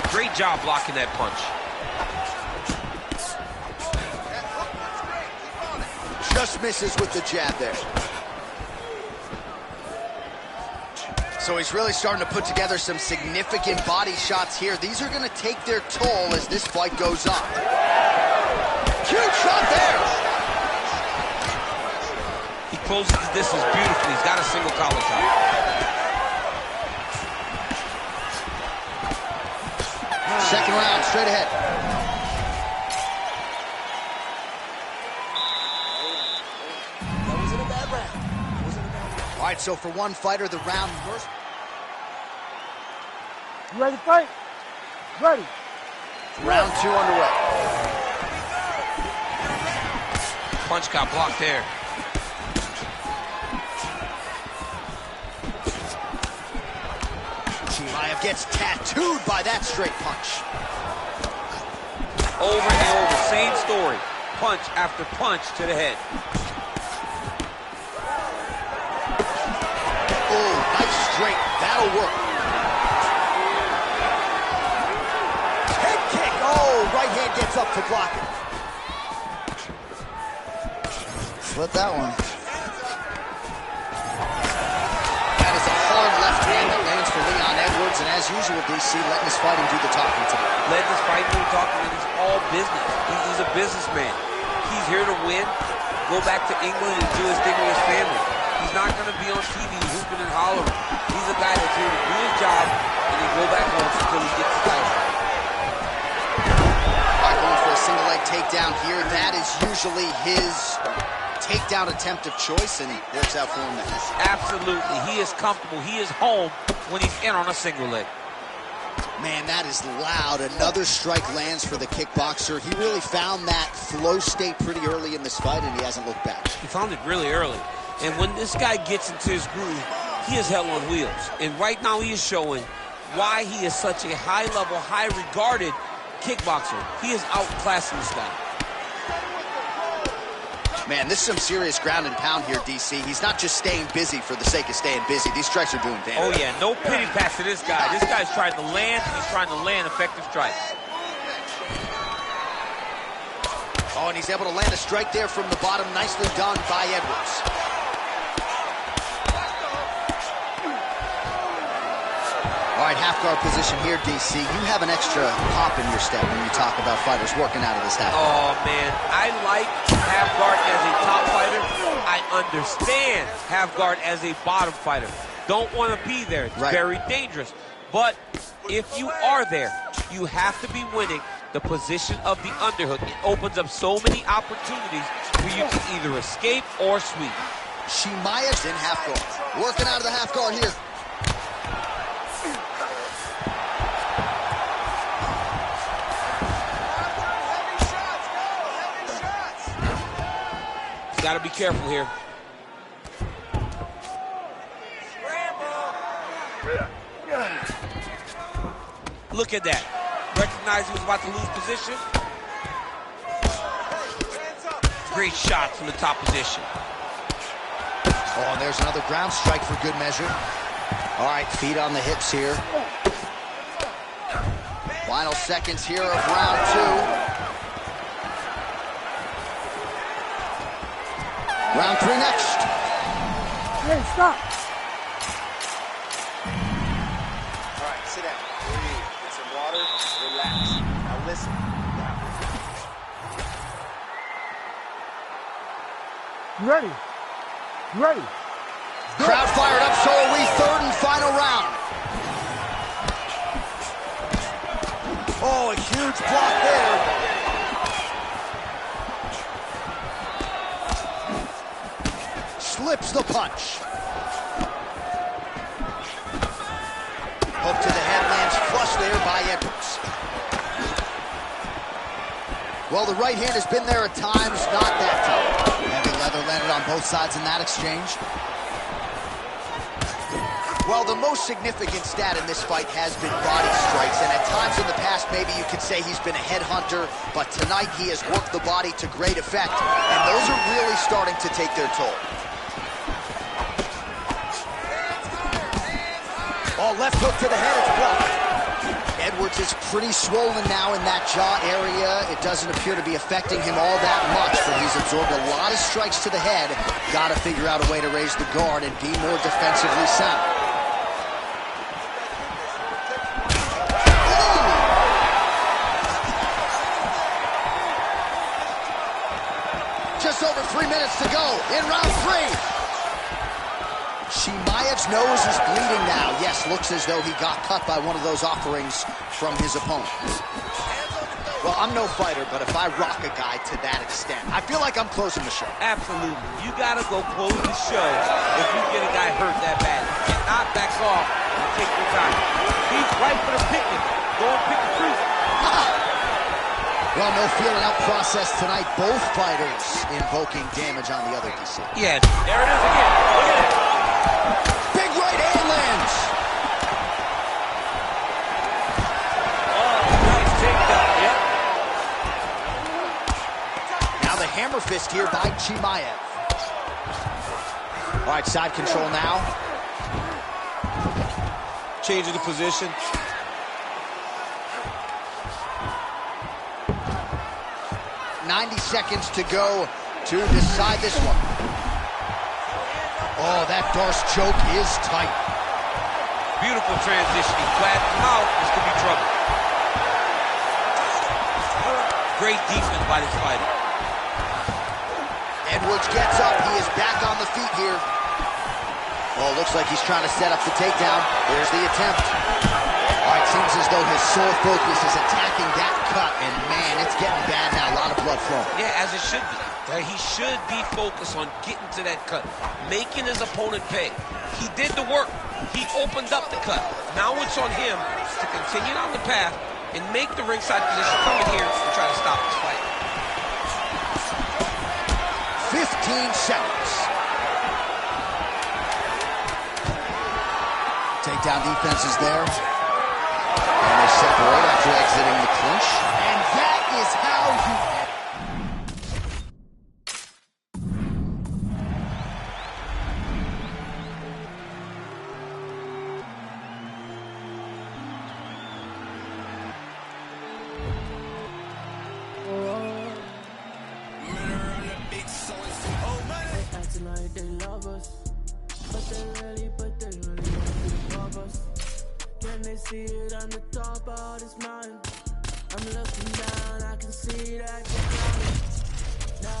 Great job blocking that punch. Just misses with the jab there. So he's really starting to put together some significant body shots here. These are going to take their toll as this fight goes on. Huge shot there. He closes the distance beautifully. He's got a single collar tie. Second round, straight ahead. That wasn't a bad round. That wasn't a bad round. All right, so for one fighter, the round first. You ready to fight? Ready. Round two underway. Punch got blocked there. Chimaev gets tattooed by that straight punch. Over and over, same story. Punch after punch to the head. Oh, nice straight. That'll work. Head kick. Oh, right hand gets up to block it. Slip that one. That is a hard left hand that lands for Leon Edwards, and as usual, DC letting his fighting do the talking today. Letting his fighting do the talking, and he's all business. He's a businessman. He's here to win, go back to England and do his thing with his family. He's not going to be on TV hooping and hollering. He's a guy that's here to do his job and then go back home until he gets the title. All right, going for a single leg takedown here. That is usually his takedown attempt of choice, and it works out for him now. Absolutely. He is comfortable. He is home when he's in on a single leg. Man, that is loud. Another strike lands for the kickboxer. He really found that flow state pretty early in this fight, and he hasn't looked back. He found it really early. And when this guy gets into his groove, he is hell on wheels. And right now he is showing why he is such a high-level, high-regarded kickboxer. He is outclassing this guy. Man, this is some serious ground and pound here, DC. He's not just staying busy for the sake of staying busy. These strikes are doing damage. Oh, yeah, no pity pass to this guy. This guy's trying to land, and he's trying to land effective strikes. Oh, and he's able to land a strike there from the bottom. Nicely done by Edwards. All right, half guard position here, DC. You have an extra pop in your step when you talk about fighters working out of this half guard. Oh, man, I like half guard as a top fighter. I understand half guard as a bottom fighter. Don't want to be there. It's very dangerous. But if you are there, you have to be winning the position of the underhook. It opens up so many opportunities where you can either escape or sweep. Chimaev's in half guard. Working out of the half guard here. Got to be careful here. Look at that. Recognized he was about to lose position. Great shot from the top position. Oh, and there's another ground strike for good measure. All right, feet on the hips here. Final seconds here of round two. Round three next. Hey, stop. All right, sit down. Breathe. Get some water. Relax. Now listen. You ready? You ready? Crowd fired up, so are we. Third and final round. Oh, a huge block there. Slips the punch. Hook to the head lands flush there by Edwards. Well, the right hand has been there at times, not that time. Heavy leather landed on both sides in that exchange. Well, the most significant stat in this fight has been body strikes, and at times in the past, maybe you could say he's been a headhunter, but tonight he has worked the body to great effect, and those are really starting to take their toll. Oh, left hook to the head, it's blocked. Edwards is pretty swollen now in that jaw area. It doesn't appear to be affecting him all that much, but he's absorbed a lot of strikes to the head. Got to figure out a way to raise the guard and be more defensively sound. Just over 3 minutes to go in round 3. Chimaev's nose is bleeding now. Yes, looks as though he got cut by one of those offerings from his opponent. Well, I'm no fighter, but if I rock a guy to that extent, I feel like I'm closing the show. Absolutely. You got to go close the show if you get a guy hurt that bad. You cannot back off and take your time. He's right for the picking. Go and pick the fruit. Well, no feeling out process tonight. Both fighters invoking damage on the other DC. Yes. There it is again. Look at it. Big right hand lands. Oh, nice takedown. Yep. Now the hammer fist here by Chimaev. All right, side control now. Changing the position. .90 seconds to go to decide this one. Oh, that Darce choke is tight. Beautiful transition. He flattens him out. This could be trouble. Great defense by this fighter. Edwards gets up. He is back on the feet here. Oh, looks like he's trying to set up the takedown. There's the attempt. All right, seems as though his sole focus is attacking that cut, and man, it's getting bad now. A lot of blood flowing. Yeah, as it should be. He should be focused on getting to that cut, making his opponent pay. He did the work. He opened up the cut. Now it's on him to continue on the path and make the ringside position come in here and try to stop this fight. 15 seconds. Takedown defense is there. And they separate after exiting the clinch. And that is how you... Like they love us, but they really want to above us. Can they see it on the top of this mountain? I'm looking down, I can see that you're coming. No,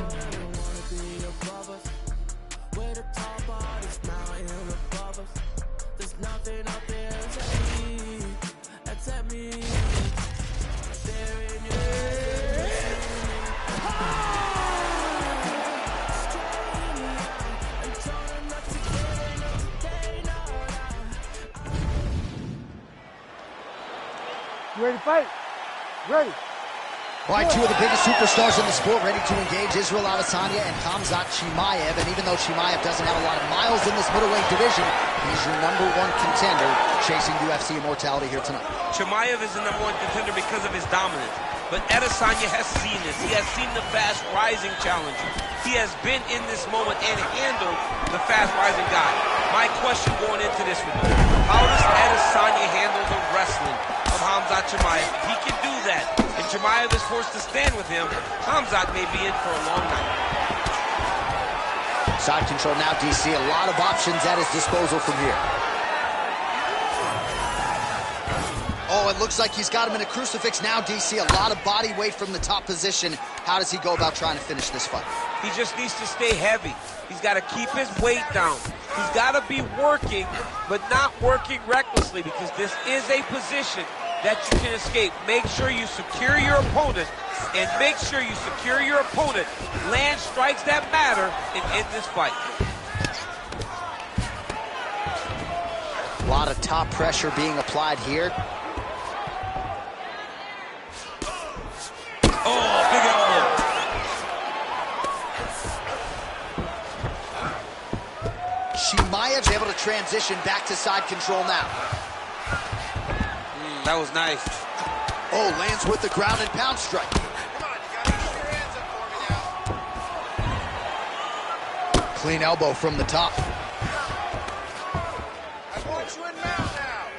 they don't wanna be above us. We're the top of this mountain above us. There's nothing up there except me. They're in your You ready to fight? Ready. All right, two of the biggest superstars in the sport ready to engage, Israel Adesanya and Khamzat Chimaev. And even though Chimaev doesn't have a lot of miles in this middleweight division, he's your #1 contender chasing UFC immortality here tonight. Chimaev is the #1 contender because of his dominance. But Adesanya has seen this. He has seen the fast-rising challenger. He has been in this moment and handled the fast-rising guy. My question going into this one, how does Adesanya handle the wrestling of Khamzat Chimaev? If he can do that, and Chimaev is forced to stand with him, Khamzat may be in for a long night. Side control now, DC. A lot of options at his disposal from here. Oh, it looks like he's got him in a crucifix now, DC. A lot of body weight from the top position. How does he go about trying to finish this fight? He just needs to stay heavy. He's got to keep his weight down. He's got to be working, but not working recklessly, because this is a position that you can escape. Make sure you secure your opponent, and make sure you secure your opponent, land strikes that matter, and end this fight. A lot of top pressure being applied here. Oh, big elbow. Chimaev's able to transition back to side control now. That was nice. Oh, lands with the ground and pound strike. Come on, you gotta get your hands up for me now. Clean elbow from the top. I want you in mount now.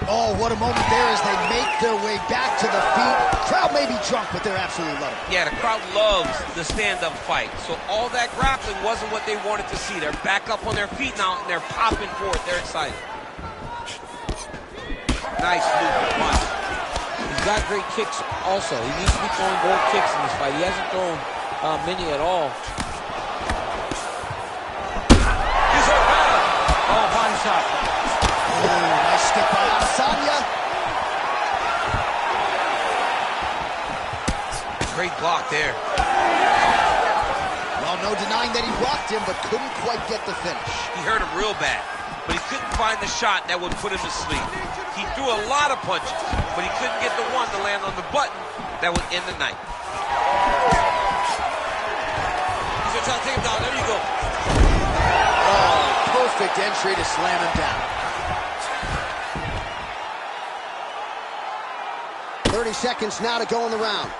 Oh, what a moment there as they make their way back to the feet. Crowd may be drunk, but they're absolutely loving it. Yeah, the crowd loves the stand-up fight. So all that grappling wasn't what they wanted to see. They're back up on their feet now, and they're popping for it. They're excited. Nice movement punch. He's got great kicks also. He needs to be throwing gold kicks in this fight. He hasn't thrown many at all. He's hurt bad. Oh, body shot. Oh, nice stick by Adesanya. Great block there. Well, no denying that he blocked him, but couldn't quite get the finish. He hurt him real bad, but he couldn't find the shot that would put him to sleep. He threw a lot of punches, but he couldn't get the one to land on the button that would end the night. He's gonna try to take him down. There you go. Oh, perfect entry to slam him down. 30 seconds now to go in the round.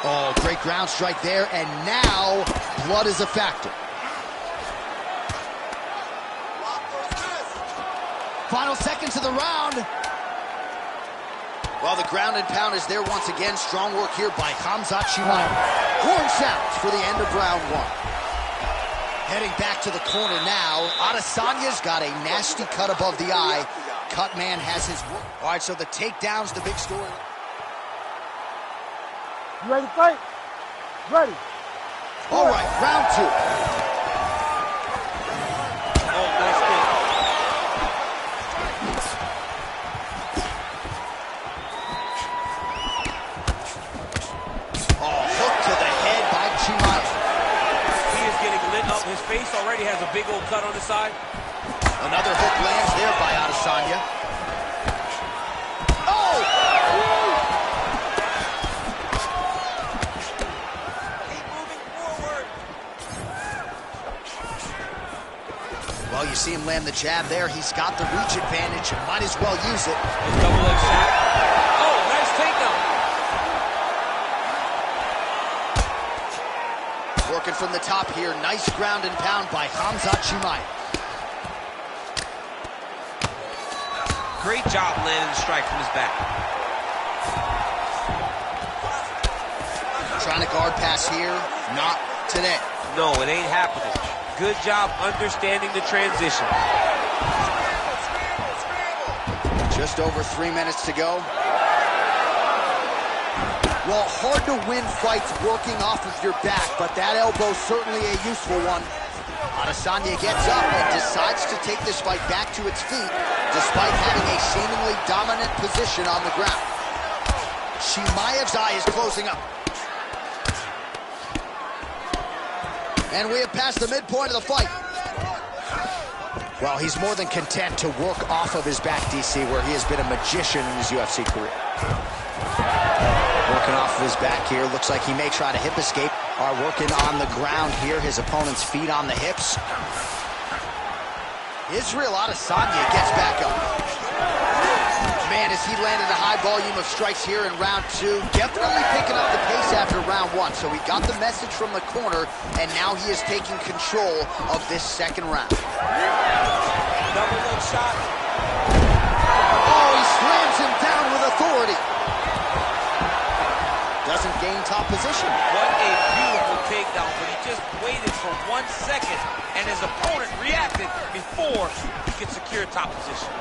Oh, great ground strike there, and now blood is a factor. Final seconds of the round. Well, the ground and pound is there once again. Strong work here by Khamzat Chimaev. Horn sounds for the end of round one. Heading back to the corner now. Adesanya's got a nasty cut above the eye. Cut man has his work. All right, so the takedown's the big story. You ready to fight? Ready. All right, round two. Oh, nice kick. Oh, hook to the head by Chimaev. He is getting lit up. His face already has a big old cut on the side. Another hook lands there by Adesanya. Oh! Keep moving forward. Well, you see him land the jab there. He's got the reach advantage. Might as well use it. Double leg shot. Oh, nice takedown. Working from the top here. Nice ground and pound by Khamzat Chimaev. Great job landing the strike from his back. Trying to guard pass here. Not today. No, it ain't happening. Good job understanding the transition. Just over 3 minutes to go. Well, hard to win fights working off of your back, but that elbow's certainly a useful one. Adesanya gets up and decides to take this fight back to its feet, despite having a seemingly dominant position on the ground. Chimaev's eye is closing up. And we have passed the midpoint of the fight. Well, he's more than content to work off of his back, DC, where he has been a magician in his UFC career. Working off of his back here. Looks like he may try to hip escape. Are working on the ground here. His opponent's feet on the hips. Israel Adesanya gets back up. Man, as he landed a high volume of strikes here in round two. Definitely picking up the pace after round one. So he got the message from the corner, and now he is taking control of this second round. Double leg shot. Oh, he slams him down with authority. Doesn't gain top position. What a beautiful takedown, but he just waited for 1 second, and his opponent reacted before he could secure top position.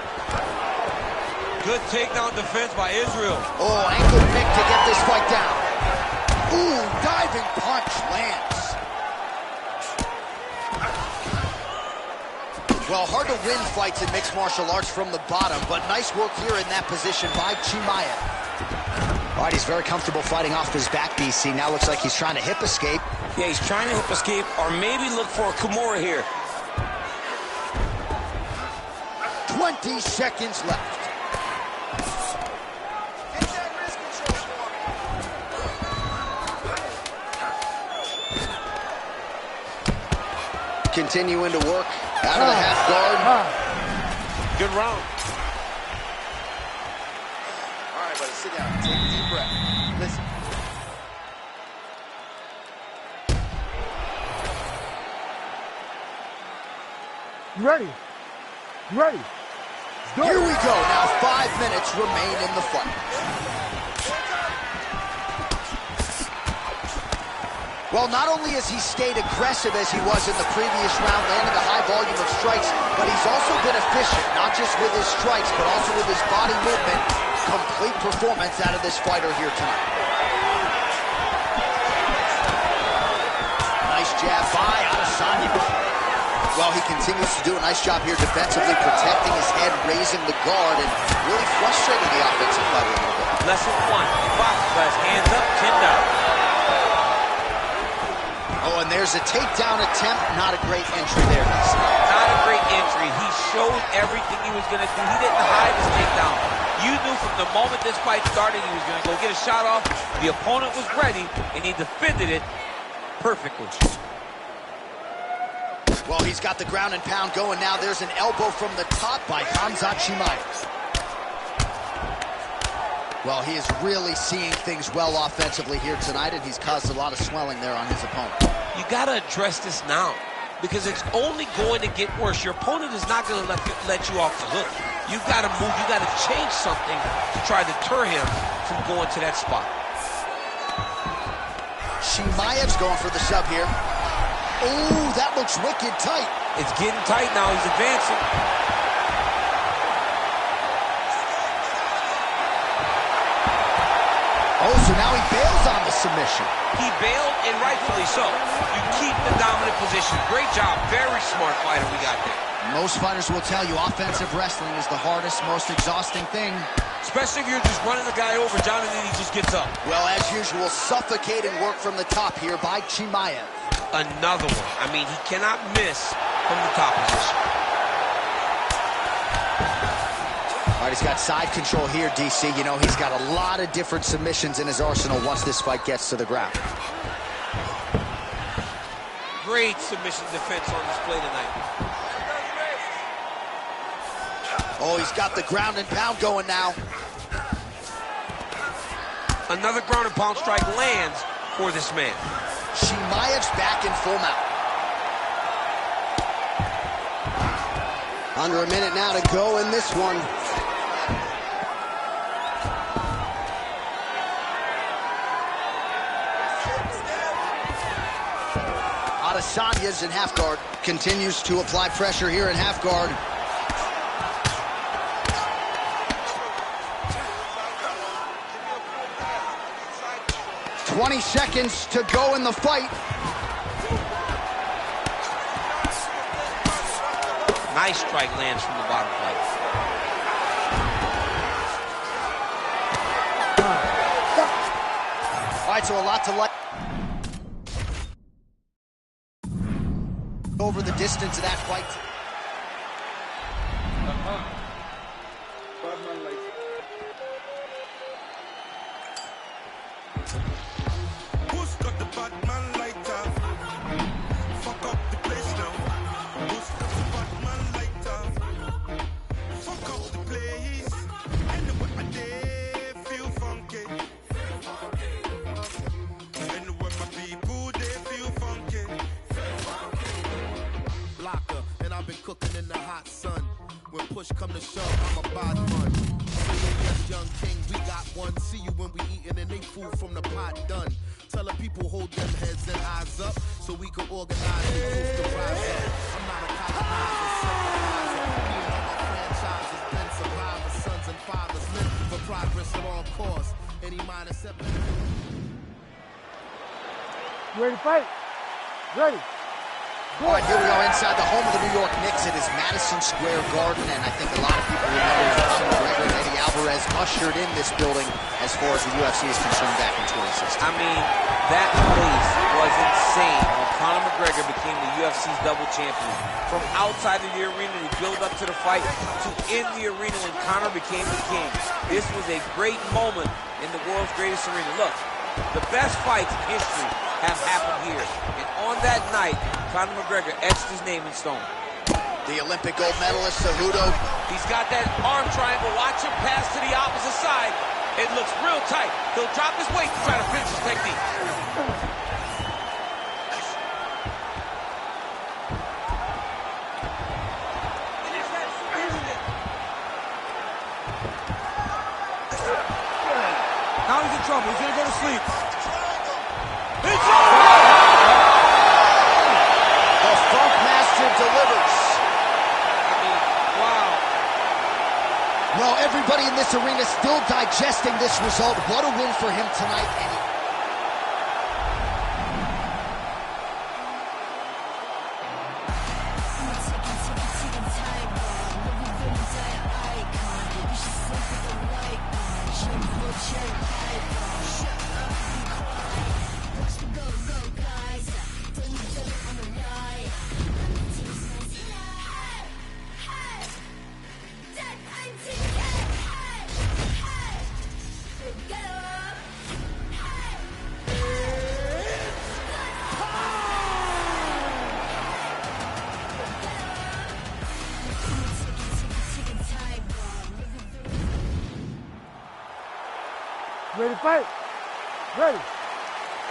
Good takedown defense by Israel. Oh, ankle pick to get this fight down. Ooh, diving punch lands. Well, hard to win fights in mixed martial arts from the bottom, but nice work here in that position by Chimaev. All right, he's very comfortable fighting off his back, DC. Now looks like he's trying to hip escape. Yeah, he's trying to hip escape or maybe look for a Kimura here. 20 seconds left. Get that wrist control for me. continuing to work out of the half guard. Good round. All right, buddy, sit down. Take a deep breath. Listen. You ready? You ready? Here we go. Now 5 minutes remain in the fight. Well, not only has he stayed aggressive as he was in the previous round, landing a high volume of strikes, but he's also been efficient, not just with his strikes, but also with his body movement. Complete performance out of this fighter here tonight. Nice jab by Adesanya. Well, he continues to do a nice job here defensively, protecting his head, raising the guard, and really frustrating the offensive fighter a little bit. Lesson 1, box class, hands up, chin down. Oh, and there's a takedown attempt. Not a great entry there. Not a great entry. He showed everything he was going to do. He didn't hide his takedown. You knew from the moment this fight started he was going to go get a shot off. The opponent was ready, and he defended it perfectly. Well, he's got the ground and pound going now. There's an elbow from the top by Khamzat Chimaev. Well, he is really seeing things well offensively here tonight, and he's caused a lot of swelling there on his opponent. You got to address this now, because it's only going to get worse. Your opponent is not going to let you off the hook. You've got to move. You've got to change something to try to deter him from going to that spot. Chimaev's going for the sub here. Oh, that looks wicked tight. It's getting tight now. He's advancing. Oh, so now he bails on the submission. He bailed, and rightfully so. You keep the dominant position. Great job. Very smart fighter we got there. Most fighters will tell you offensive wrestling is the hardest, most exhausting thing. Especially if you're just running the guy over, John, and then he just gets up. Well, as usual, suffocating work from the top here by Chimaev. Another one. I mean, he cannot miss from the top position. All right, he's got side control here, DC. You know, he's got a lot of different submissions in his arsenal once this fight gets to the ground. Great submission defense on display tonight. Oh, he's got the ground and pound going now. Another ground and pound strike lands for this man. Chimaev's back in full mount. Under a minute now to go in this one. Adesanya's in half guard. Continues to apply pressure here in half guard. "20 seconds to go in the fight." Nice strike lands from the bottom plate. All right, so a lot to like. Over the distance of that fight. Who's got the Batman lighter? Fuck up the place now. Who's got the Batman lighter? Fuck up the place. Anywhere I day feel funky. Anywhere my people they feel funky. Blocker, and I've been cooking in the hot sun. When push come to shove, I'm a bad one. Yes, young king, we got one. See you when we eating and they food from the pot done. Tell the people hold them heads and eyes up so we can organize and proof to rise up. I'm not a colonizer, sympathizer. Me and all my franchises been survivors, sons and fathers live for progress at all costs. Any minor setback. You ready to fight? Ready. All right, here we go inside the home of the New York Knicks. It is Madison Square Garden, and I think a lot of people remember Conor McGregor and Eddie Alvarez ushered in this building as far as the UFC is concerned back in 2016. I mean, that place was insane when Conor McGregor became the UFC's double champion. From outside of the arena, he built up to the fight, to in the arena when Conor became the king. This was a great moment in the world's greatest arena. Look, the best fights in history have happened here. And on that night, Conor McGregor etched his name in stone. The Olympic gold medalist, Cejudo. He's got that arm triangle. Watch him pass to the opposite side. It looks real tight. He'll drop his weight to try to finish his technique. Now he's in trouble. He's going to go to sleep. It's the Funk Master delivers. I mean, wow. Well, everybody in this arena still digesting this result. What a win for him tonight. Ready to fight? Ready.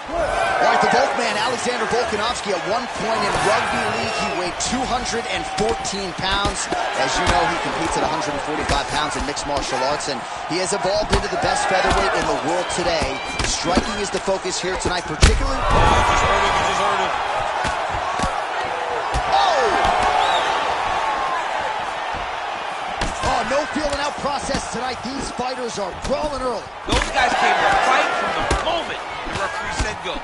All right, the Volkman, Alexander Volkanovski, at one point in rugby league, he weighed 214 pounds. As you know, he competes at 145 pounds in mixed martial arts, and he has evolved into the best featherweight in the world today. Striking is the focus here tonight, particularly... He just heard him. No feeling out process tonight. These fighters are brawling early. Those guys came to fight from the moment the referee said go.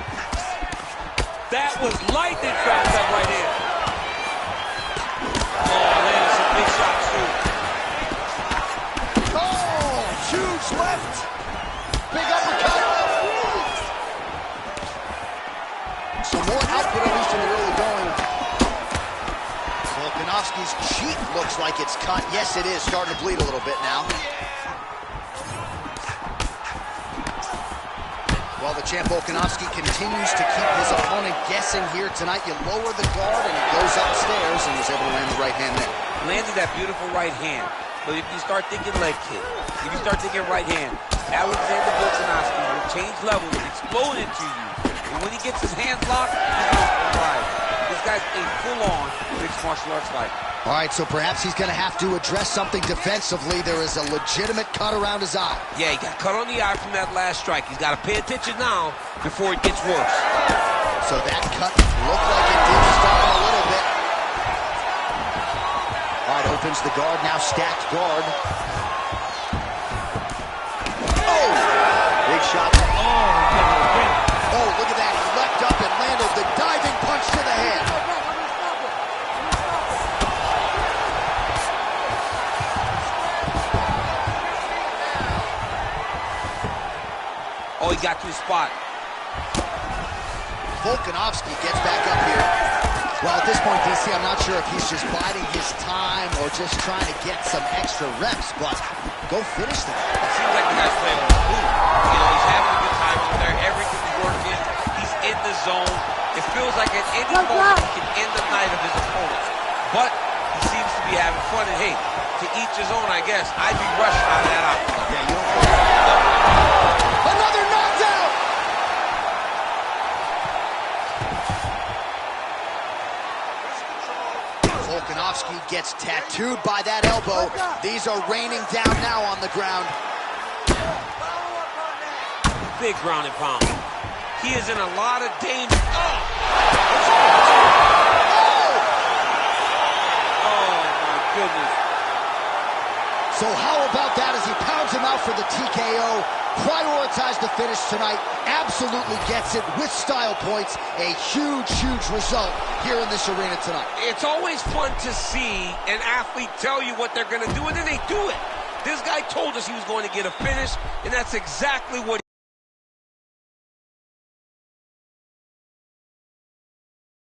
That was lightning fast, that right hand. Oh, landed some big shots, too. Oh, huge left. Big uppercut. Some more output, at least in the early going. Volkanovski's cheek looks like it's cut. Yes, it is. Starting to bleed a little bit now. Well, the champ Volkanovski continues to keep his opponent guessing here tonight. You lower the guard and he goes upstairs and was able to land the right hand there. Landed that beautiful right hand. But if you start thinking leg kick, if you start thinking right hand, Alexander Volkanovski will change levels, explode into you. And when he gets his hands locked, he's going to ride. This guy's a full-on mixed martial arts fighter. All right, so perhaps he's going to have to address something defensively. There is a legitimate cut around his eye. Yeah, he got cut on the eye from that last strike. He's got to pay attention now before it gets worse. So that cut looked like it did stun him a little bit. All right, opens the guard, now stacked guard. Oh! Big shot. Oh, look at that. He leapt up and landed the diving punch to the head. Oh, he got to his spot. Volkanovski gets back up here. Well, at this point, DC, I'm not sure if he's just biding his time or just trying to get some extra reps, but go finish them. It seems like the guy's playing with the boot. You know, he's having a good time out there. Everything is working. He's in the zone. It feels like at any moment he can end the night of his opponent. But he seems to be having fun. And hey, to each his own, I guess. I'd be rushing out of that octagon. Yeah, you don't another knockdown! Volkanovski gets tattooed by that elbow. These are raining down now on the ground. Big ground and pound. He is in a lot of danger. Oh! Oh, my goodness. So how about that as he pounds him out for the TKO? Prioritized the finish tonight. Absolutely gets it with style points. A huge, huge result here in this arena tonight. It's always fun to see an athlete tell you what they're going to do, and then they do it. This guy told us he was going to get a finish, and that's exactly what